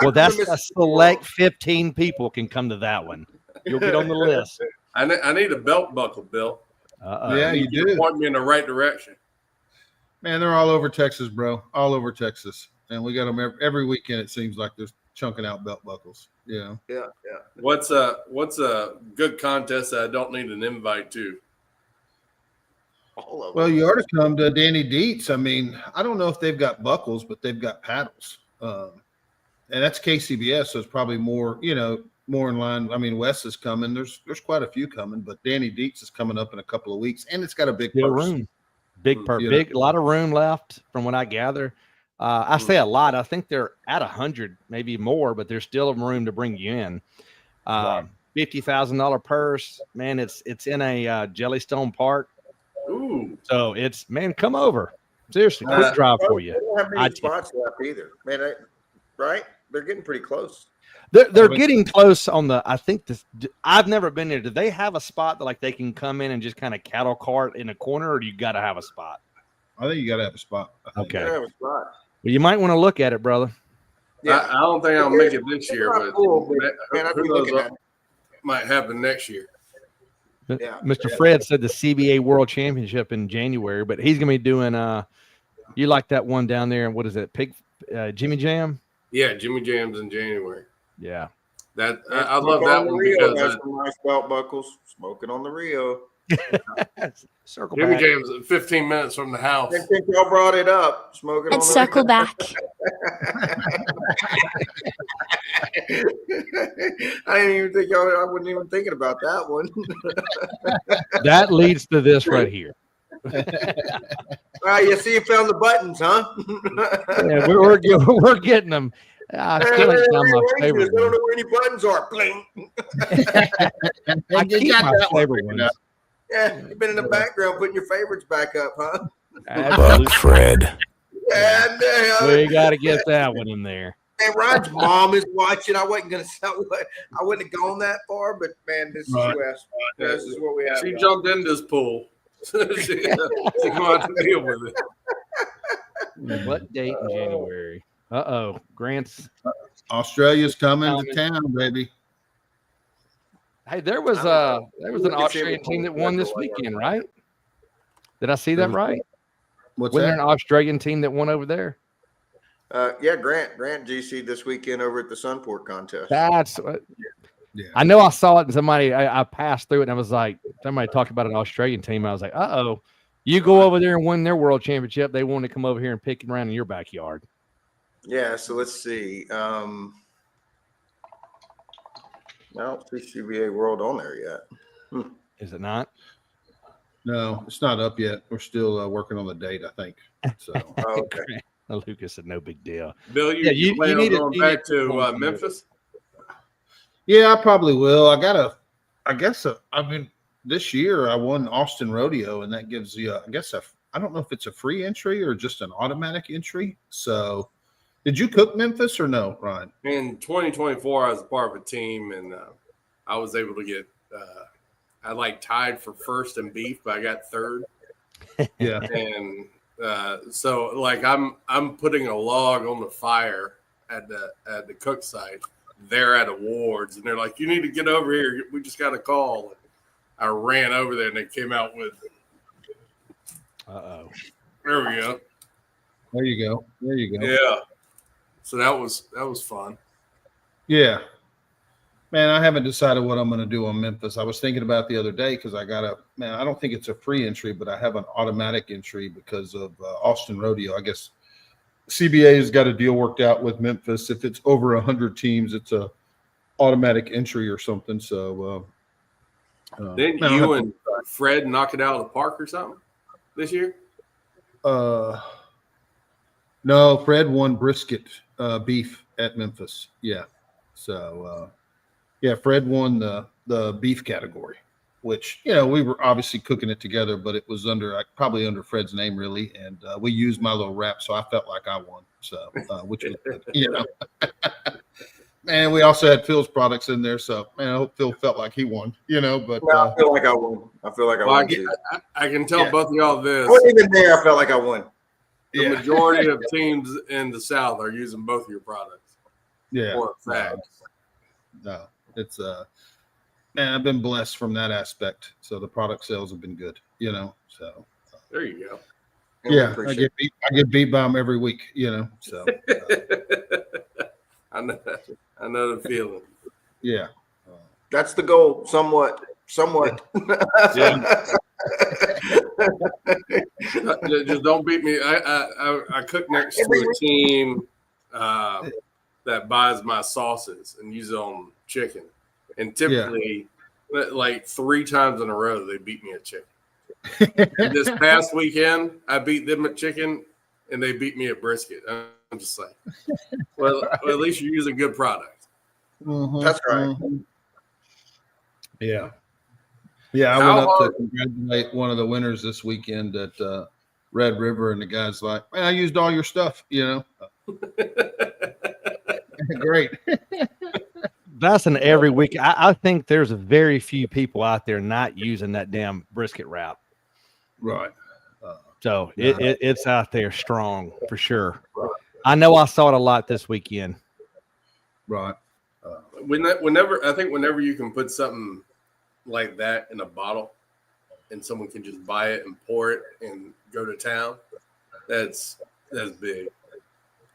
Well, that's a select 15 people can come to that one. You'll get on the list. I need a belt buckle, Bill. Yeah, you do. Point me in the right direction. Man, they're all over Texas, bro. All over Texas. And we got them every weekend. It seems like they're chunking out belt buckles. Yeah. What's a good contest that I don't need an invite to? Well, you ought to come to Danny Dietz. I mean, I don't know if they've got buckles, but they've got paddles. And that's KCBS, so it's probably more, more in line. I mean, Wes is coming. There's quite a few coming, but Danny Dietz is coming up in a couple of weeks, and it's got a big room. Big purse. A lot of room left from what I gather. I say a lot. I think they're at 100, maybe more, but there's still room to bring you in. $50,000 purse, man. It's in a Jellystone Park. Ooh. So come over. Seriously, quick drive for you. They don't have many spots left either, man. Right? They're getting pretty close. They're getting close on the. I think this. I've never been there. Do they have a spot that like they can come in and just kind of cattle cart in a corner, or do you got to have a spot? I think you got to have a spot. Okay. Have a spot. Well, you might want to look at it, brother. Yeah, I don't think I'll make it this year, but man, I'd be looking at it. Might happen next year. Yeah. Mr. Fred said the CBA World Championship in January, but he's gonna be doing. You like that one down there? And what is it? Jimmy Jam? Yeah, Jimmy Jam's in January. Yeah. I love that one because some nice belt buckles. Smoking on the Rio. Circle Jimmy back. Jam's 15 minutes from the house. I think y'all brought it up. Smoking on the circle back. I didn't even think I wasn't even thinking about that one. That leads to this right here. All right, you see, you found the buttons, huh? Yeah, we're getting them. I still ain't found my favorite I don't one. know where any buttons are. Bling. I keep my favorite ones. Yeah, you've been in the background putting your favorites back up, huh? Buck Fred. Yeah, we got to get that one in there. Man, Ryan's mom is watching. I wasn't gonna say I wouldn't have gone that far, but man, this is West. This is what we have. She jumped in this pool. She going to have to deal with it. What date in January? Grant's Australia's coming to town, baby. Hey, there was an Australian team that won this weekend, right? Did I see that right? What's Was there that? an Australian team that won over there? Yeah, Grant GC this weekend over at the Sunport contest. That's Yeah. I know I saw it and somebody I passed through it and I was like, somebody talked about an Australian team. I was like, you go over there and win their world championship. They want to come over here and pick it around in your backyard. Yeah, so let's see. I don't see CBA World on there yet. Is it not? No, it's not up yet. We're still working on the date, I think. So Oh, okay. Lucas said no big deal. Bill, you plan on going back to Memphis? yeah, I probably will. I mean, this year I won Austin Rodeo, and that gives you, I don't know if it's a free entry or just an automatic entry. So Did you cook Memphis or no, Ryan? In 2024, I was a part of a team, and I was able to get. I like tied for first in beef, but I got third. Yeah. And so like I'm putting a log on the fire at the cook site there at awards, and they're like, "You need to get over here. We just got a call." And I ran over there, and they came out with. Uh-oh. There we go. There you go. There you go. Yeah. So that was fun. Yeah. Man, I haven't decided what I'm going to do on Memphis. I was thinking about it the other day because I don't think it's a free entry, but I have an automatic entry because of Austin Rodeo. I guess CBA has got a deal worked out with Memphis. If it's over 100 teams, it's a automatic entry or something. So Didn't you and Fred knock it out of the park or something this year? No, Fred won brisket beef at Memphis. Yeah. So yeah, Fred won the beef category, which, you know, we were obviously cooking it together, but it was probably under Fred's name, really. And we used my little wrap, so I felt like I won. So, which was good, you know. And we also had Phil's products in there, so man, I hope Phil felt like he won, you know. But I feel like I won. I feel like I won too. I can tell both of y'all this. I wasn't even there. I felt like I won. The majority of teams in the South are using both of your products. Yeah. For a fact. No, it's man, I've been blessed from that aspect. So the product sales have been good, you know. So there you go. Yeah, I get beat by them every week, you know. So I know the feeling. Yeah. That's the goal. Somewhat. Yeah. Just don't beat me. I cook next to a team that buys my sauces and use it on chicken, and typically, like 3 times in a row, they beat me at chicken. And this past weekend, I beat them at chicken, and they beat me at brisket. I'm just like, well, at least you're using good product. Mm-hmm. That's right. Mm-hmm. Yeah. Yeah, I went up to congratulate one of the winners this weekend at Red River, and the guy's like, "Man, I used all your stuff, you know." Great. That's an every week. I think there's very few people out there not using that damn brisket wrap. Right. So it's out there strong for sure. Right. I know I saw it a lot this weekend. Right. Whenever you can put something like that in a bottle and someone can just buy it and pour it and go to town, that's big.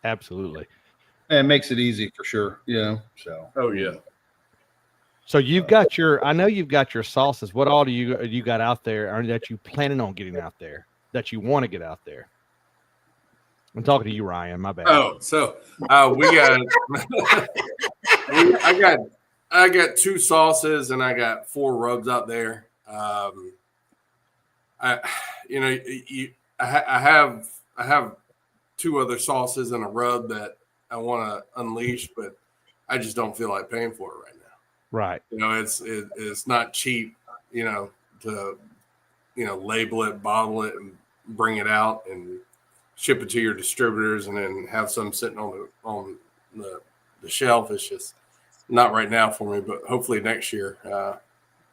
Absolutely. And it makes it easy for sure, you know. So oh yeah. So you've got I know you've got your sauces. What all do you got out there, or that you planning on getting out there, that you want to get out there? I'm talking to you, Ryan. My bad. Oh, so we got I got 2 sauces and I got 4 rubs out there. I have 2 other sauces and a rub that I want to unleash, but I just don't feel like paying for it right now. Right. You know, it's not cheap, you know, to, you know, label it, bottle it, and bring it out and ship it to your distributors and then have some sitting on the shelf. It's just not right now for me, but hopefully next year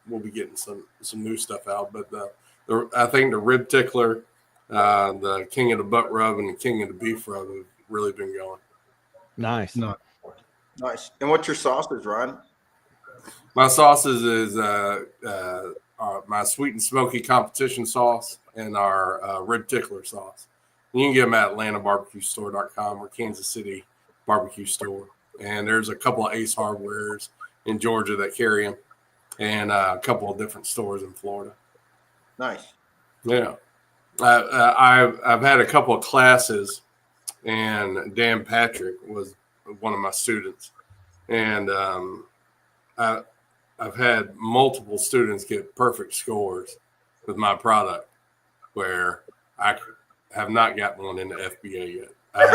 we'll be getting some new stuff out. But I think the rib tickler, the king of the butt rub, and the king of the beef rub have really been going. Nice. Nice. And what's your sausage, Ryan? My sauces is my sweet and smoky competition sauce and our rib tickler sauce. You can get them at AtlantaBarbecueStore.com or Kansas City Barbecue Store. And there's a couple of Ace Hardwares in Georgia that carry them, and a couple of different stores in Florida. Nice. Yeah. I've had a couple of classes, and Dan Patrick was one of my students. And I've had multiple students get perfect scores with my product, where I have not gotten one in the FBA yet. I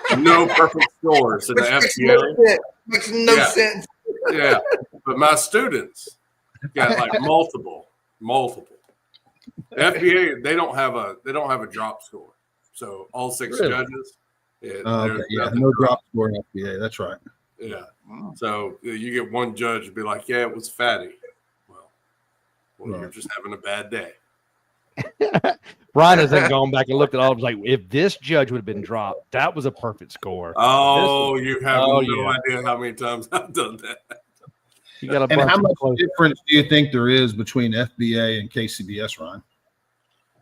have no perfect scores in the FBA. Makes no sense. Yeah, but my students got like multiple. The FBA they don't have a drop score, so all 6 judges Okay, yeah, no drop score in FBA. That's right. Yeah. So you get one judge to be like, yeah, it was fatty. Well, Right. you're just having a bad day. Ryan has then gone back and looked at all of them, like, if this judge would have been dropped, that was a perfect score. Oh, you have no idea how many times I've done that. You got a And bunch how of much close. difference do you think there is between FBA and KCBS, Ron?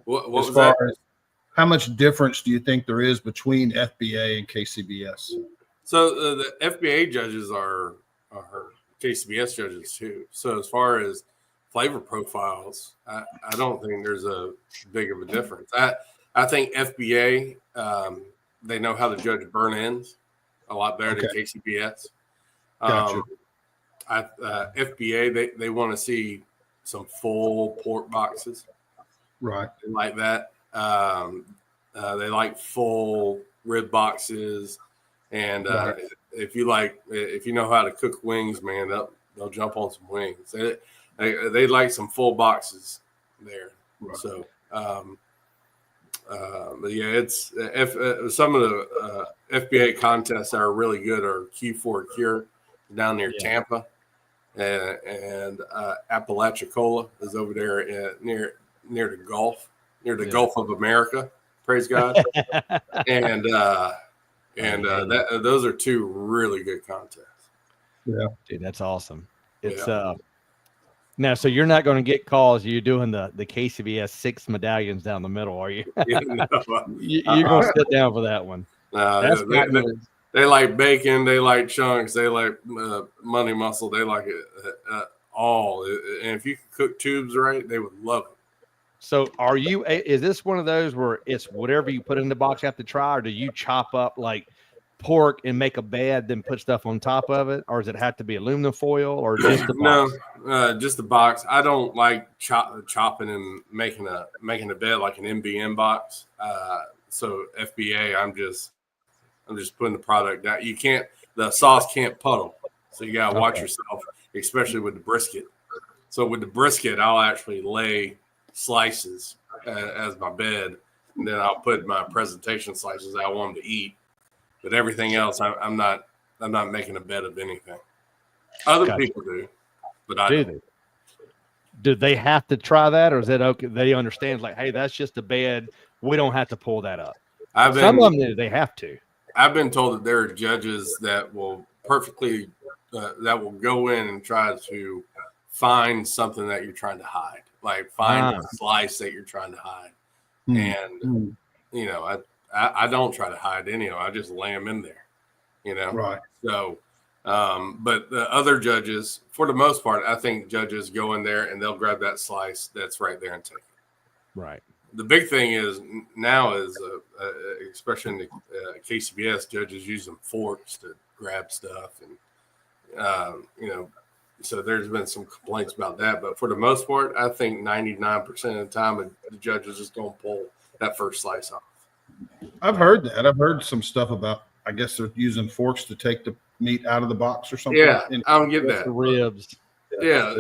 What As was far that? as how much difference do you think there is between FBA and KCBS? So the FBA judges are KCBS judges too. So as far as flavor profiles, I don't think there's a big of a difference. I think FBA, they know how to judge burn ends a lot better than KCBS. Gotcha. FBA, they want to see some full pork boxes. Right. They like that. They like full rib boxes. And if you know how to cook wings, man, they'll jump on some wings. They like some full boxes there. Right. So, but yeah, it's some of the FBA contests that are really good are Q4 Cure down near Tampa, and Apalachicola is over there near the Gulf, near the Gulf of America. Praise God. and those are two really good contests. Yeah, dude, that's awesome. It's now, so you're not going to get calls. You're doing the KCBS 6 medallions down the middle, are you? Yeah, no, you're going to sit down for that one. They like bacon. They like chunks. They like money muscle. They like it all. And if you can cook tubes right, they would love it. So is this one of those where it's whatever you put in the box you have to try, or do you chop up like pork and make a bed, then put stuff on top of it? Or does it have to be aluminum foil or just the box? No, just the box. I don't like chopping and making a bed like an MBM box. So FBA, I'm just putting the product down. The sauce can't puddle. So you got to watch yourself, especially with the brisket. So with the brisket, I'll actually lay slices as my bed, and then I'll put my presentation slices I want them to eat. But everything else, I'm not making a bed of anything. Other people do, but I don't. Do they have to try that, or is it okay? They understand, like, hey, that's just a bed. We don't have to pull that up. Some of them do. They have to. I've been told that there are judges that will perfectly that will go in and try to find something that you're trying to hide, like find a slice that you're trying to hide, and I don't try to hide any of them. I just lay them in there, Right. So, but the other judges, for the most part, I think judges go in there and they'll grab that slice that's right there and take it. Right. The big thing is now is, especially in the KCBS, judges using forks to grab stuff, and so there's been some complaints about that. But for the most part, I think 99% of the time, the judges just don't pull that first slice off. I've heard that. I've heard some stuff about, I guess they're using forks to take the meat out of the box or something. Yeah, I don't get that. The ribs. Yeah.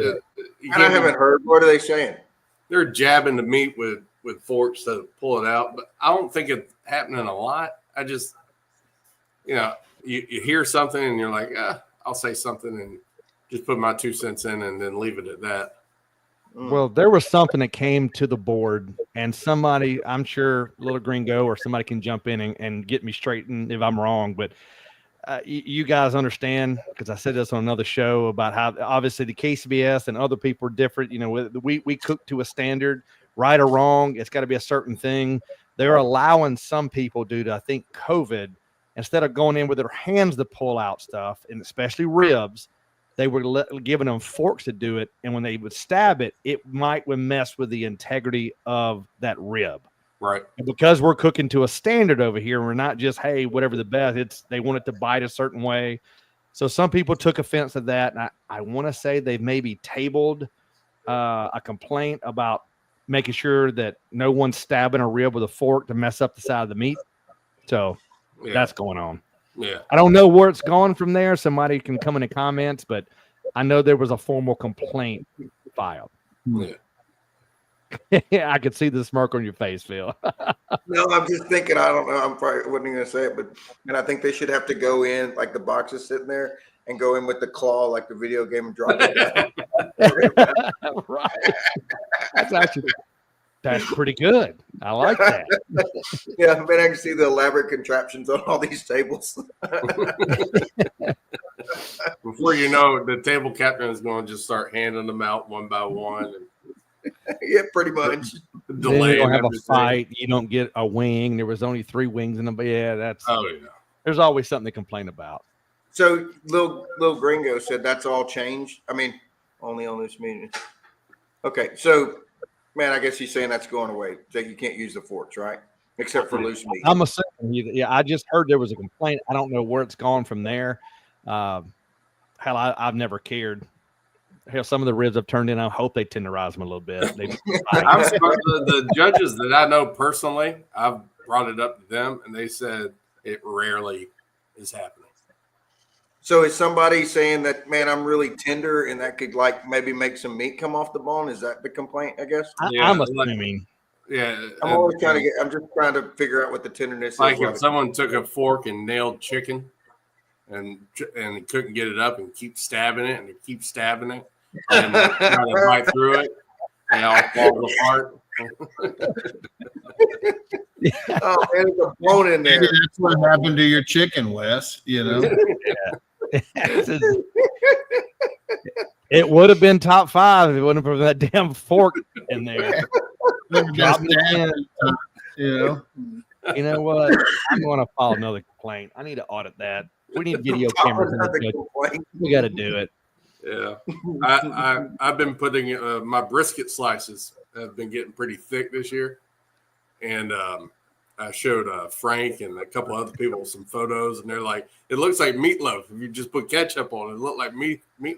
I haven't heard. What are they saying? They're jabbing the meat with forks to pull it out, but I don't think it's happening a lot. I just, you hear something and you're like, I'll say something and just put my 2 cents in and then leave it at that. Well, there was something that came to the board, and somebody, I'm sure Little Gringo or somebody can jump in and get me straightened if I'm wrong, but you guys understand, because I said this on another show about how obviously the KCBS and other people are different. We cook to a standard, right or wrong. It's got to be a certain thing. They're allowing some people, due to, I think, COVID, instead of going in with their hands to pull out stuff, and especially ribs, they were giving them forks to do it. And when they would stab it, it would mess with the integrity of that rib. Right. And because we're cooking to a standard over here, we're not just, hey, whatever the best. They want it to bite a certain way. So some people took offense to that. And I want to say they've maybe tabled a complaint about making sure that no one's stabbing a rib with a fork to mess up the side of the meat. So that's going on. Yeah. I don't know where it's gone from there. Somebody can come in the comments, but I know there was a formal complaint filed. Yeah. I could see the smirk on your face, Phil. No, I'm just thinking. I don't know. I'm probably wasn't going to say it, but and I think they should have to go in like the box is sitting there and go in with the claw like the video game and drop it down. Right. That's pretty good. I like that. Yeah, I mean, I can see the elaborate contraptions on all these tables. Before you know it, the table captain is going to just start handing them out one by one. And Yeah, pretty much. Then you don't have a fight. You don't get a wing. There was only 3 wings in them. But yeah, that's. Oh yeah. There's always something to complain about. So, little Gringo said that's all changed. I mean, only on this meeting. Okay, so, man, I guess he's saying that's going away. That you can't use the forks, right? Except for loose meat. I'm assuming. Yeah, I just heard there was a complaint. I don't know where it's gone from there. Hell, I've never cared. Hell, some of the ribs I've turned in, I hope they tenderize them a little bit. The judges that I know personally, I've brought it up to them, and they said it rarely is happening. So is somebody saying that, man, I'm really tender and that could like maybe make some meat come off the bone? Is that the complaint, I guess? I'm assuming. Yeah. I'm always trying to I'm just trying to figure out what the tenderness like is. Like if someone took a fork and nailed chicken and couldn't get it up and keep stabbing it and keep stabbing it and trying to bite through it and it all falls apart. Oh, there's a bone in there. Maybe that's what happened to your chicken, Wes. You know. It would have been top 5 if it wouldn't have been that damn fork in there. You know what? I'm going to file another complaint. I need to audit that. We need video cameras in the judge. We got to do it. Yeah, I've been putting my brisket slices have been getting pretty thick this year, and I showed Frank and a couple other people some photos, and they're like, "It looks like meatloaf if you just put ketchup on it. It looked like meatloaf."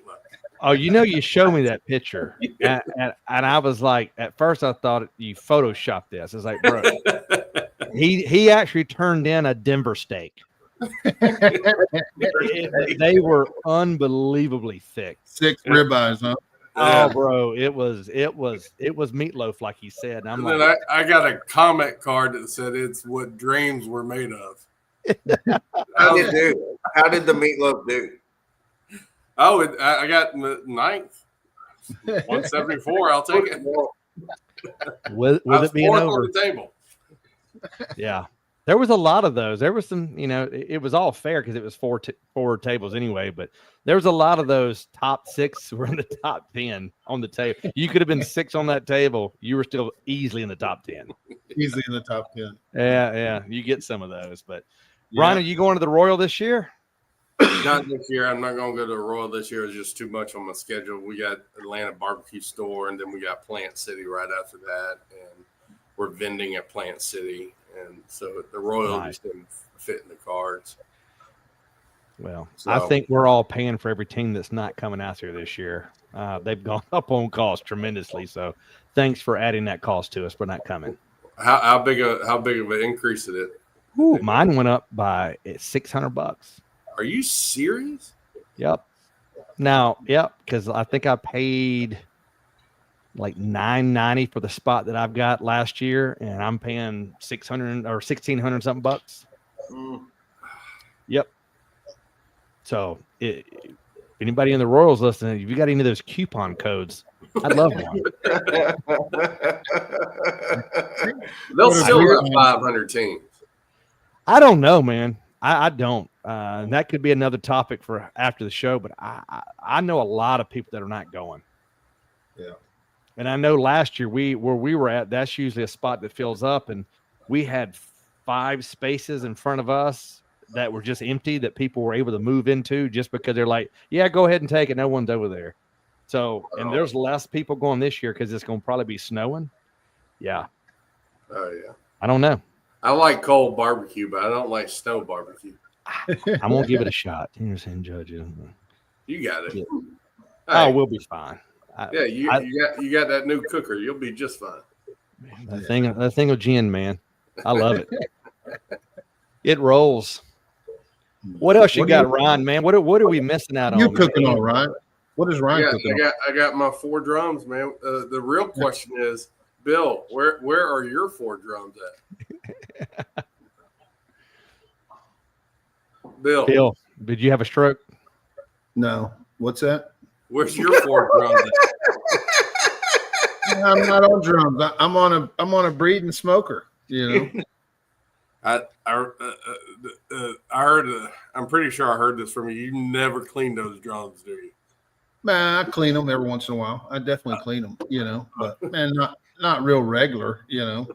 Oh, you showed me that picture, and I was like, at first I thought you photoshopped this. I was like, bro, he actually turned in a Denver steak. They were unbelievably thick. 6 ribeyes, huh? Oh, bro, it was meatloaf, like he said. And I'm and like, then I got a comment card that said it's what dreams were made of. How did the meatloaf do? Oh, I got in the 9th. 174. I'll take it. With it being over on the table. Yeah. There was a lot of those. There was some, it was all fair because it was four tables anyway, but there was a lot of those top 6 were in the top 10 on the table. You could have been 6 on that table. You were still easily in the top 10. Easily in the top 10. Yeah. You get some of those, but Ryan, are you going to the Royal this year? Not this year. I'm not going to go to the Royal this year. It's just too much on my schedule. We got Atlanta Barbecue Store, and then we got Plant City right after that, and we're vending at Plant City. And so the Royal just didn't fit in the cards. Well, I think we're all paying for every team that's not coming out here this year. They've gone up on cost tremendously. So thanks for adding that cost to us for not coming. How big of an increase is it? Ooh, mine went up by $600. Are you serious? Yep. Now, because I think I paid like $990 for the spot that I've got last year, and I'm paying $600 or $1,600 something bucks. Yep. So, if anybody in the Royals listening, if you got any of those coupon codes, I'd love one. They'll still have 500 teams. I don't know, man. I don't. And that could be another topic for after the show, but I know a lot of people that are not going. Yeah. And I know last year where we were at, that's usually a spot that fills up, and we had 5 spaces in front of us that were just empty that people were able to move into just because they're like, yeah, go ahead and take it. No one's over there. So, and there's less people going this year because it's going to probably be snowing. Yeah. Oh, yeah. I don't know. I like cold barbecue, but I don't like snow barbecue. I'm going to give it a shot. Here's in judges. You got it. Yeah. Hey. Oh, we'll be fine. You got that new cooker. You'll be just fine. That thing of gin, man. I love it. It rolls. What else you got, Ryan, man? What are we missing out on? You're cooking all right. What is Ryan cooking? I got my 4 drums, man. The real question is, Bill, where are your 4 drums at? Bill, did you have a stroke? No. What's that? Where's your 4 drums at? I'm not on drums. I'm on a breeding smoker. You know. I heard. I'm pretty sure I heard this from you. You never clean those drums, do you? Man, I clean them every once in a while. I definitely clean them. You know, but man, not real regular. You know.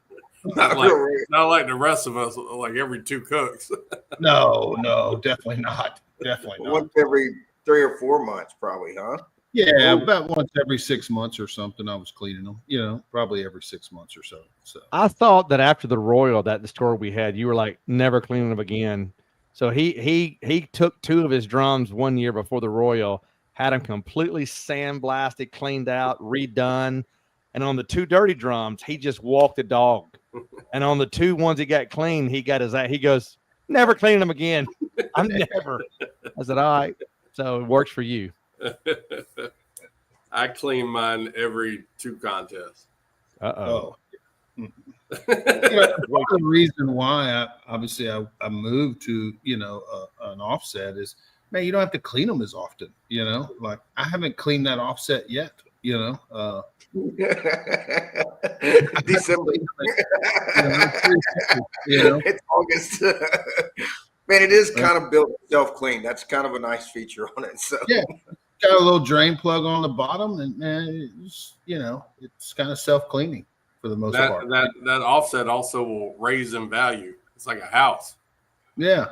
Not like the rest of us, like every 2 cooks. No, definitely not. Definitely not. Once every 3 or 4 months, probably, huh? Yeah, about once every 6 months or something. I was cleaning them. You know, probably every 6 months or so. So I thought that after the Royal, the story we had, you were like never cleaning them again. So he took 2 of his drums one year before the Royal, had them completely sandblasted, cleaned out, redone, and on the 2 dirty drums, he just walked the dog. And on the 2 ones he got clean, he goes, never cleaning them again. I'm never. I said, all right. So it works for you. I clean mine every 2 contests. Oh. The reason why I moved to an offset is, man, you don't have to clean them as often. You know, like I haven't cleaned that offset yet. You know, December. You know, It's August. Man, it is kind of built self-clean. That's kind of a nice feature on it. So yeah, got a little drain plug on the bottom, and man, it's kind of self-cleaning for the most part. That offset also will raise in value. It's like a house. Yeah.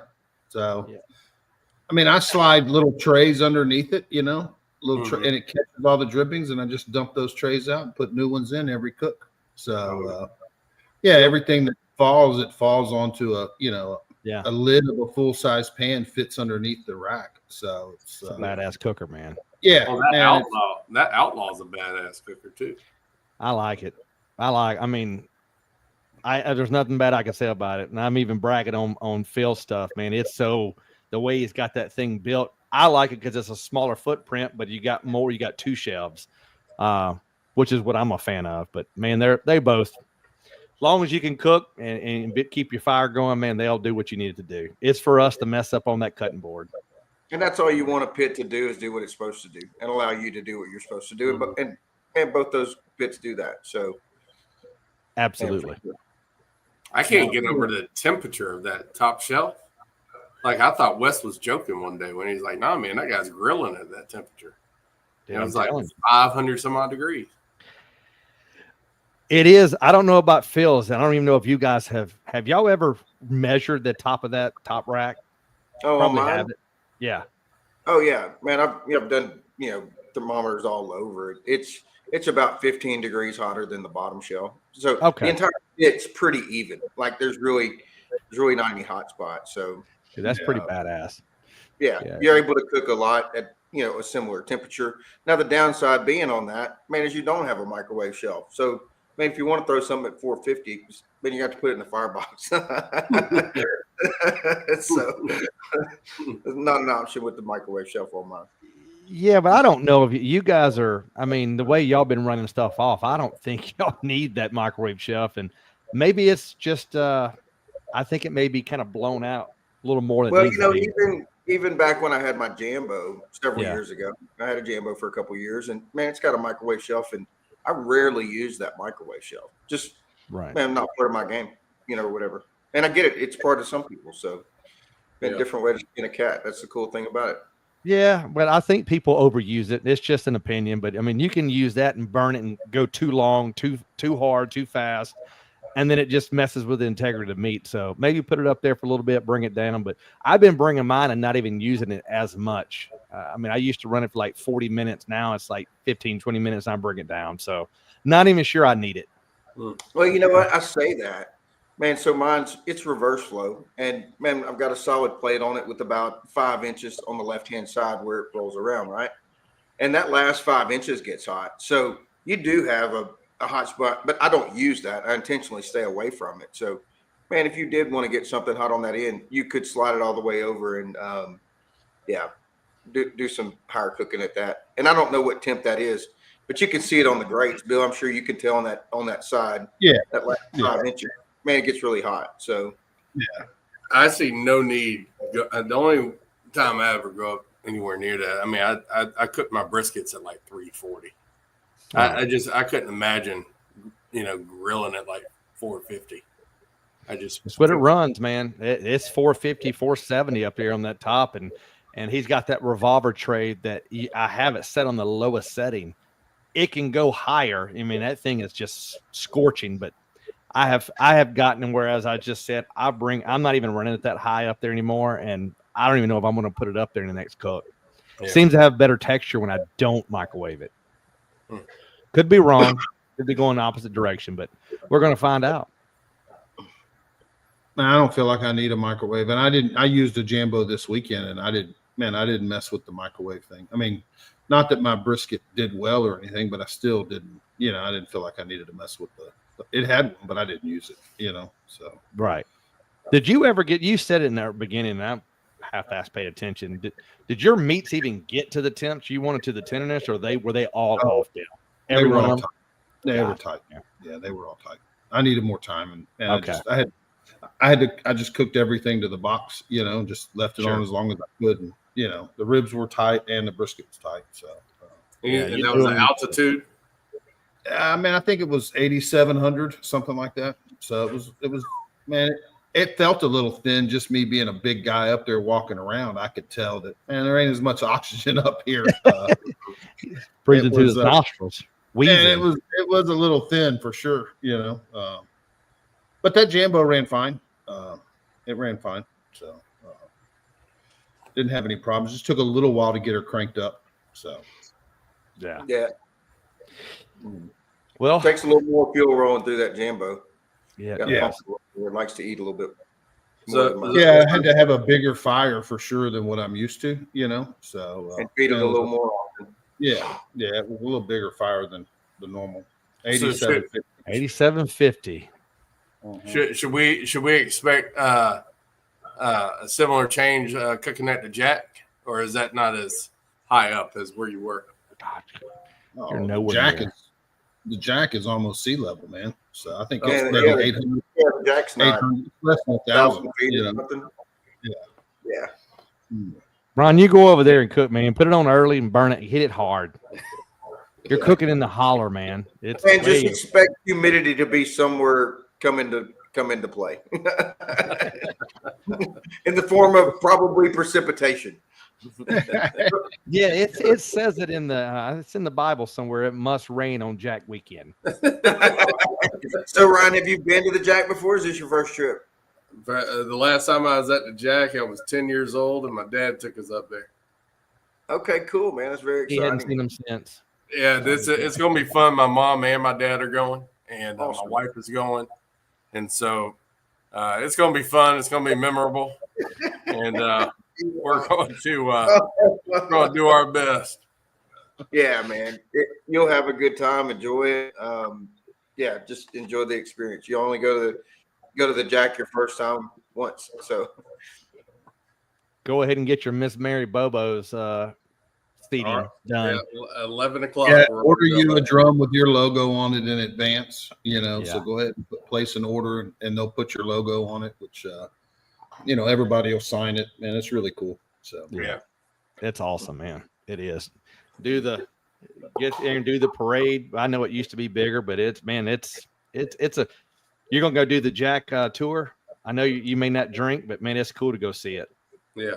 So, I mean, I slide little trays underneath it, you know, and it catches all the drippings, and I just dump those trays out and put new ones in every cook. So, everything that falls, it falls onto a lid of a full-size pan fits underneath the rack. So it's a badass cooker, man. Yeah. Well, that outlaw is a badass cooker too. I like it. I mean, there's nothing bad I can say about it. And I'm even bragging on Phil's stuff, man. It's the way he's got that thing built. I like it because it's a smaller footprint, but you got 2 shelves, which is what I'm a fan of. But man, they both, as long as you can cook and keep your fire going, man, they'll do what you need it to do. It's for us to mess up on that cutting board. And that's all you want a pit to do, is do what it's supposed to do and allow you to do what you're supposed to do. Mm-hmm. And both those pits do that. So absolutely. I can't get over the temperature of that top shelf. Like, I thought Wes was joking one day when he's like, "Nah, man, that guy's grilling at that temperature." Dude, it was like 500 some odd degrees. It is. I don't know about Phil's. I don't even know if you guys have y'all ever measured the top of that top rack? Oh, probably mine? have it. Yeah. Oh yeah, man. I've done thermometers all over it. It's about 15 degrees hotter than the bottom shelf. So the entire pit's pretty even. Like there's really not any hot spots. So dude, that's pretty badass. Yeah, you're able to cook a lot at a similar temperature. Now the downside being on that, man, is you don't have a microwave shelf. So man, if you want to throw something at 450, then you have to put it in the firebox. So it's not an option with the microwave shelf on mine. Yeah, but I don't know if you guys are. I mean, the way y'all been running stuff off, I don't think y'all need that microwave shelf. And maybe it's just, I think it may be kind of blown out a little more than. Well, even back when I had my Jambo several years ago, I had a Jambo for a couple of years, and man, it's got a microwave shelf, and I rarely use that microwave shelf. Just man, not part of my game, or whatever. And I get it; it's part of some people. So, a different way to skin a cat. That's the cool thing about it. Yeah, but I think people overuse it. It's just an opinion, but I mean, you can use that and burn it and go too long, too hard, too fast, and then it just messes with the integrity of the meat. So maybe put it up there for a little bit, bring it down. But I've been bringing mine and not even using it as much. I mean, I used to run it for like 40 minutes. Now it's like 15, 20 minutes. I bring it down. So not even sure I need it. Well, you know what? I say that. Man, so it's reverse flow, and man, I've got a solid plate on it with about 5 inches on the left-hand side where it rolls around, right? And that last 5 inches gets hot. So you do have a hot spot, but I don't use that. I intentionally stay away from it. So, man, if you did want to get something hot on that end, you could slide it all the way over and, do some higher cooking at that. And I don't know what temp that is, but you can see it on the grates, Bill. I'm sure you can tell on that side. Yeah. That last 5 inches. Man, it gets really hot. So I see no need. The only time I ever go up anywhere near that, I mean, I cook my briskets at like 340. I couldn't imagine, grilling at like 450. It's what it runs, man. It's 450, 470 up there on that top, and he's got that revolver tray that I have it set on the lowest setting. It can go higher. I mean, that thing is just scorching, but I have gotten where, as I just said, I'm not even running it that high up there anymore, and I don't even know if I'm going to put it up there in the next cook. Yeah. Seems to have better texture when I don't microwave it. Could be wrong. Could be going the opposite direction, but we're going to find out. I don't feel like I need a microwave, and I used a Jambo this weekend, and I didn't mess with the microwave thing. I mean, not that my brisket did well or anything, but I still didn't, I didn't feel like I needed to mess with it had one, but I didn't use it, so. Right. Did you ever you said it in the beginning, and I half-assed paid attention. Did your meats even get to the temps you wanted to the tenderness, or were they all off down? They were all tight. They were tight. Yeah, they were all tight. I needed more time, and okay. I just cooked everything to the box, just left it on as long as I could, and the ribs were tight and the brisket was tight. So, and that was the altitude. I mean, I think it was 8,700, something like that. So it was, man, it felt a little thin. Just me being a big guy up there walking around, I could tell that, man, there ain't as much oxygen up here. Breathing through his nostrils. And it was a little thin for sure, but that Jambo ran fine. It ran fine. So didn't have any problems. Just took a little while to get her cranked up. So yeah. Well, it takes a little more fuel rolling through that Jambo. Yeah. It likes to eat a little bit. I had to have a bigger fire for sure than what I'm used to, So and feed it a little more often. Yeah, it was a little bigger fire than the normal. 8750. 8750. Should we expect a similar change cooking at the Jack, or is that not as high up as where you were? You're nowhere. The Jack is almost sea level, man. So I think it's maybe 800. Yeah, the Jack's not 800, less than 1,000 feet or something. Yeah. Ron, you go over there and cook, man. Put it on early and burn it. Hit it hard. You're cooking in the holler, man. Just expect humidity to be somewhere come into play in the form of probably precipitation. Yeah, it says it in it's in the Bible somewhere. It must rain on Jack weekend. So, Ryan, have you been to the Jack before? Is this your first trip? The last time I was at the Jack, I was 10 years old, and my dad took us up there. Okay, cool, man. That's very exciting. He hadn't seen them since. Yeah, it's going to be fun. My mom and my dad are going, and awesome. My wife is going. And so it's going to be fun. It's going to be memorable. And we're going to do our best. Yeah, man. You'll have a good time. Enjoy it. Just enjoy the experience. You only go to the Jack your first time once. So go ahead and get your Miss Mary Bobo's seating done. Yeah, 11 o'clock. Yeah, order you a drum with your logo on it in advance, so go ahead and place an order and they'll put your logo on it, which, everybody will sign it, man. It's really cool. So, yeah, it's awesome, man. It is. Get there and do the parade. I know it used to be bigger, but you're going to go do the Jack tour. I know you may not drink, but man, it's cool to go see it. Yeah.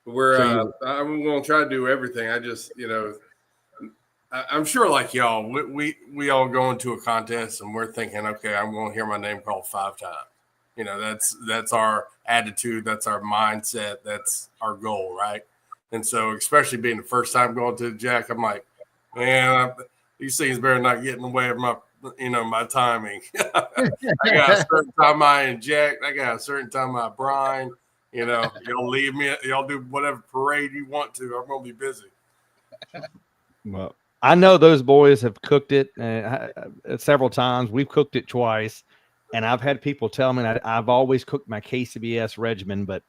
I'm going to try to do everything. I just, I'm sure like y'all, we all go into a contest and we're thinking, okay, I'm going to hear my name called 5 times. That's our attitude. That's our mindset. That's our goal. Right. And so, especially being the first time going to the Jack, I'm like, man, these things better not get in the way of my timing. I got a certain time I inject. I got a certain time I brine. Y'all leave me. Y'all do whatever parade you want to. I'm gonna be busy. Well, I know those boys have cooked it several times. We've cooked it twice, and I've had people tell me I've always cooked my KCBS regimen. But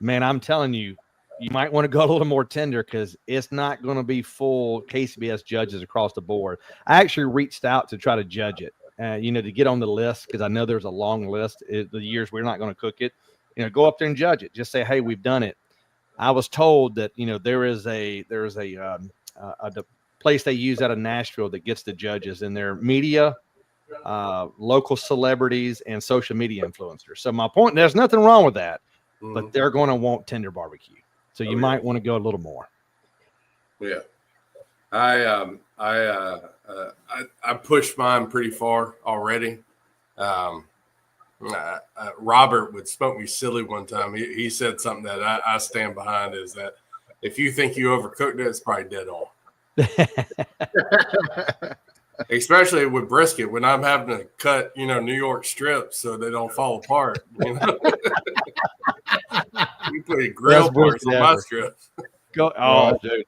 man, I'm telling you, you might want to go a little more tender because it's not going to be full KCBS judges across the board. I actually reached out to try to judge it, to get on the list because I know there's a long list. The years we're not going to cook it, go up there and judge it. Just say, hey, we've done it. I was told that there is a place they use out of Nashville that gets the judges in their media, local celebrities, and social media influencers. So my point, there's nothing wrong with that, but they're going to want tender barbecue. So you might want to go a little more. Yeah, I pushed mine pretty far already. Robert would smoke me silly one time. He said something that I stand behind is that if you think you overcooked it, it's probably dead on. Especially with brisket when I'm having to cut, New York strips so they don't fall apart. You put grill parts on my strips. Dude,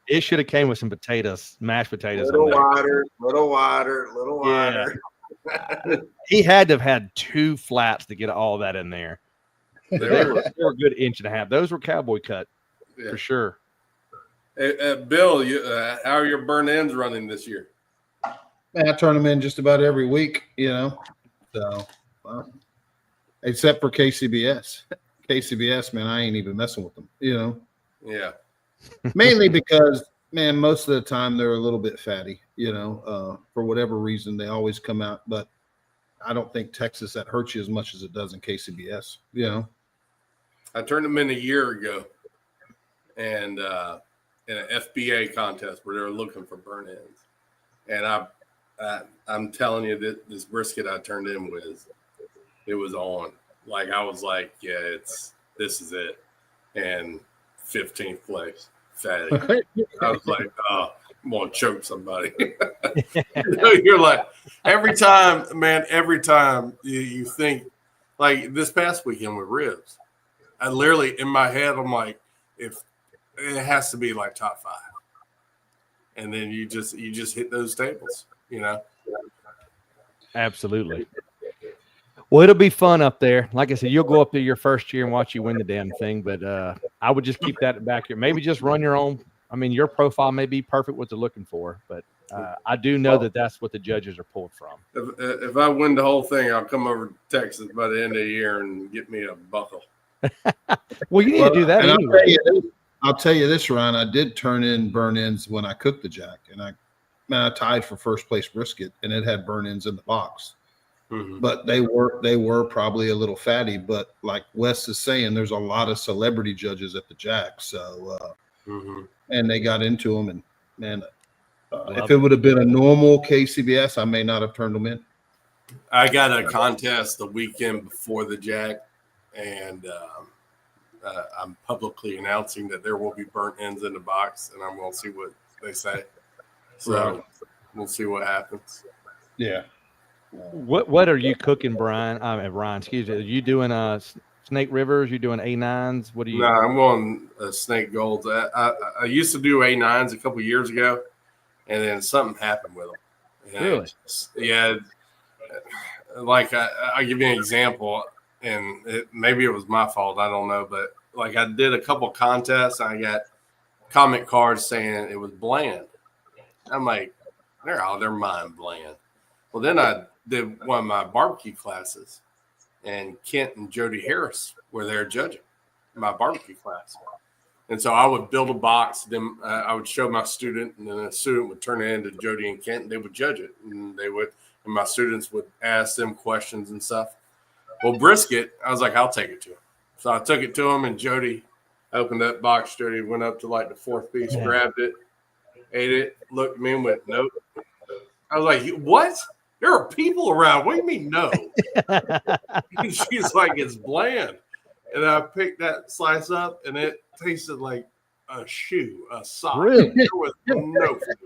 it should have came with some potatoes, mashed potatoes. Little water. Yeah. He had to have had 2 flats to get all that in there. They were a good 1.5 inches. Those were cowboy cut for sure. Hey, Bill, how are your burn ends running this year? Man, I turn them in just about every week, So, except for KCBS. KCBS, man, I ain't even messing with them, Yeah. Mainly because, man, most of the time they're a little bit fatty, for whatever reason. They always come out, but I don't think Texas that hurts you as much as it does in KCBS, I turned them in a year ago and in an FBA contest where they were looking for burn ends. And I'm telling you that this brisket I turned in with, it was on. Like, I was like, yeah, this is it. And 15th place, fatty. I was like, oh, I'm going to choke somebody. You're like, every time you think, like this past weekend with ribs, I literally, in my head, I'm like, if it has to be like top 5. And then you just hit those tables, Absolutely. Well, it'll be fun up there. Like I said, you'll go up there your first year and watch you win the damn thing. But I would just keep that back here. Maybe just run your own. I mean, your profile may be perfect what they're looking for, but I do know that that's what the judges are pulled from. If I win the whole thing, I'll come over to Texas by the end of the year and get me a buckle. Well, you need to do that anyway. I'll tell you this, Ryan. I did turn in burn ends when I cooked the jack, and I tied for first place brisket, and it had burn ends in the box. Mm-hmm. But they were probably a little fatty. But like Wes is saying, there's a lot of celebrity judges at the jack, so and they got into them. And man, if it would have been a normal KCBS, I may not have turned them in. I got a contest the weekend before the jack, and I'm publicly announcing that there will be burnt ends in the box, and I'm going to see what they say. So we'll see what happens. Yeah. What are you cooking, Brian? Ryan, excuse me. Are you doing Snake Rivers? You doing A9s? What are you? No, I'm going Snake Golds. I used to do A9s a couple years ago, and then something happened with them. And really? Like I'll give you an example, and maybe it was my fault. I don't know, but like I did a couple contests, and I got comment cards saying it was bland. I'm like, they're mine bland. Well, then I did one of my barbecue classes, and Kent and Jody Harris were there judging my barbecue class. And so I would build a box, then I would show my student, and then a student would turn it into Jody and Kent, and they would judge it. And my students would ask them questions and stuff. Well, brisket, I was like, I'll take it to him. So I took it to him, and Jody opened that box. Jody went up to like the 4th piece, grabbed it, ate it, looked at me and went, nope. I was like, what? There are people around. What do you mean, no? And she's like, it's bland. And I picked that slice up, and it tasted like a shoe, a sock. Really? There was no flavor.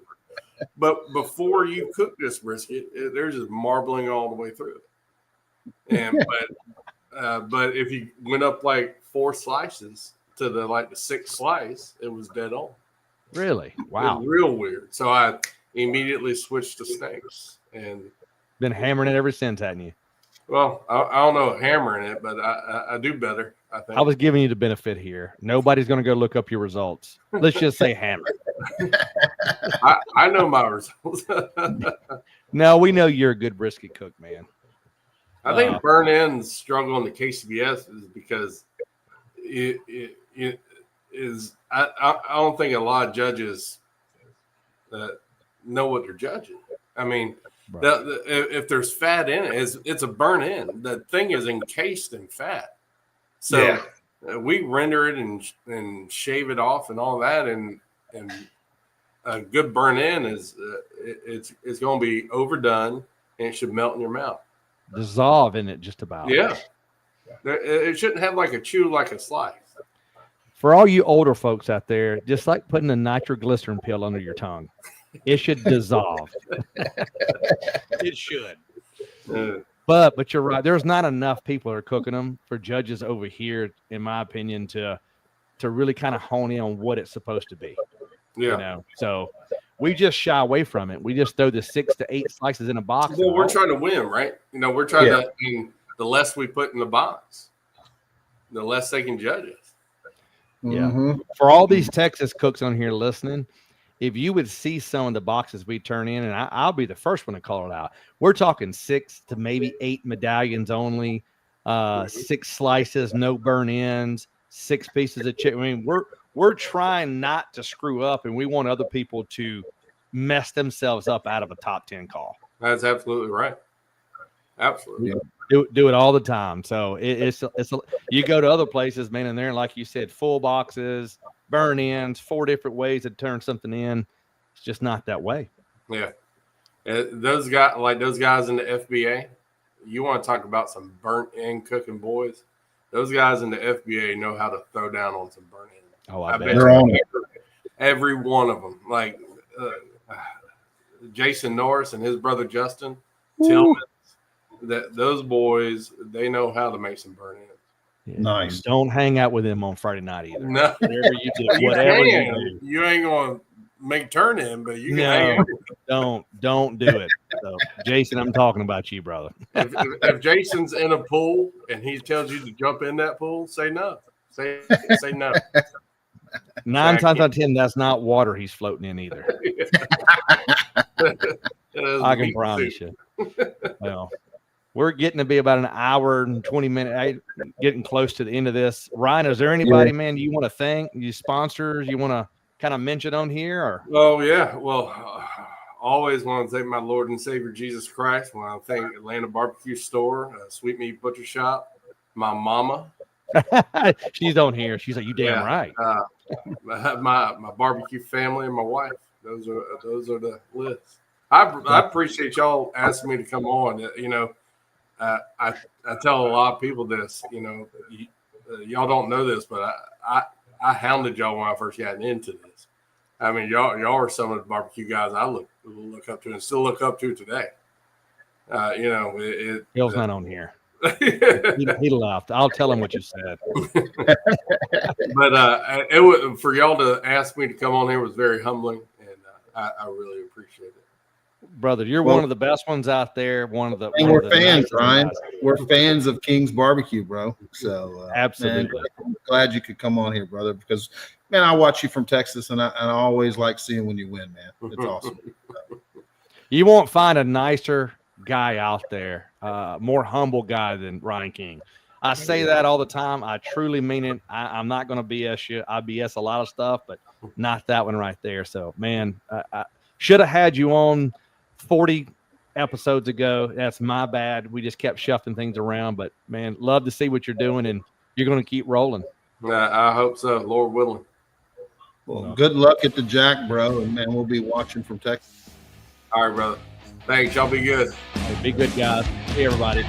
But before you cook this brisket, there's just marbling all the way through it. But if you went up like 4 slices to the 6th slice, it was dead on. Really? Wow. It was real weird. So I immediately switched to snakes and been hammering it ever since, hadn't you? Well, I don't know hammering it, but I do better. I think. I was giving you the benefit here. Nobody's going to go look up your results. Let's just say hammer. I know my results. No, we know you're a good brisket cook, man. I think burn ends struggle in the KCBS is because it is. I don't think a lot of judges know what they're judging. I mean, Right. if there's fat in it, it's a burn end. The thing is encased in fat, so we render it and shave it off and all that, and a good burn in is it's going to be overdone and it should melt in your mouth. Dissolve in it just about. Yeah, it shouldn't have like a chew like a slice. For all you older folks out there, just like putting a nitroglycerin pill under your tongue, it should dissolve. It should. But you're right. There's not enough people that are cooking them for judges over here, in my opinion, to really kind of hone in on what it's supposed to be. Yeah. You know, so we just shy away from it. We just throw the 6 to 8 slices in a box. Well, we're trying to win, right? You know, we're trying to. And the less we put in the box, the less they can judge us. Yeah. Mhm. For all these Texas cooks on here listening, if you would see some of the boxes we turn in, and I'll be the first one to call it out. We're talking 6 to maybe 8 medallions only, 6 slices, no burn ends, 6 pieces of chicken. I mean, we're trying not to screw up, and we want other people to mess themselves up out of a top 10 call. That's absolutely right. Absolutely. Do it all the time. So it's you go to other places, man, and they're, like you said, full boxes, burn ends, 4 different ways to turn something in. It's just not that way. Yeah. Those guys in the FBA, you want to talk about some burnt end cooking boys? Those guys in the FBA know how to throw down on some burnt end. Oh, I bet. They're on it. Every one of them, like Jason Norris and his brother Justin Tillman, that those boys, they know how to make some burn ends. Yeah. Nice. Don't hang out with him on Friday night either. No, Whatever you do, whatever you do. you ain't gonna make turn in, but you can hang No, out. don't do it. So, Jason, I'm talking about you, brother. If Jason's in a pool and he tells you to jump in that pool, say no. Say no. 9 times out of 10, that's not water he's floating in either. I can promise you. Well, we're getting to be about an hour and 20 minutes, getting close to the end of this. Ryan, is there anybody, man, you want to thank? You sponsors you want to kind of mention on here? Or? Oh, yeah. Well, always want to thank my Lord and Savior Jesus Christ. I want to thank Atlanta Barbecue Store, Sweet Meat Butcher Shop, my mama. She's on here. She's like, you damn right. My barbecue family and my wife. Those are the lists. I appreciate y'all asking me to come on. You know, I tell a lot of people this. You know, y'all don't know this, but I hounded y'all when I first got into this. I mean, y'all are some of the barbecue guys I look up to and still look up to today. You know, Bill's not on here. He left. I'll tell him what you said. But it was, for y'all to ask me to come on here was very humbling, and I really appreciate it. Brother, you're one of the best ones out there. One of the We're fans, Ryan. We're fans of King's Barbecue, bro. So absolutely, man, I'm glad you could come on here, brother. Because man, I watch you from Texas, and I always like seeing when you win, man. It's awesome. You won't find a nicer guy out there, more humble guy than Ryan King. I say that all the time. I truly mean it. I'm not going to BS you. I BS a lot of stuff, but not that one right there. So, man, I should have had you on 40 episodes ago. That's my bad. We just kept shuffling things around. But, man, love to see what you're doing, and you're going to keep rolling. I hope so, Lord willing. Well, good luck at the Jack, bro. And, man, we'll be watching from Texas. All right, brother. Thanks. Y'all be good. Be good, guys. Hey, everybody.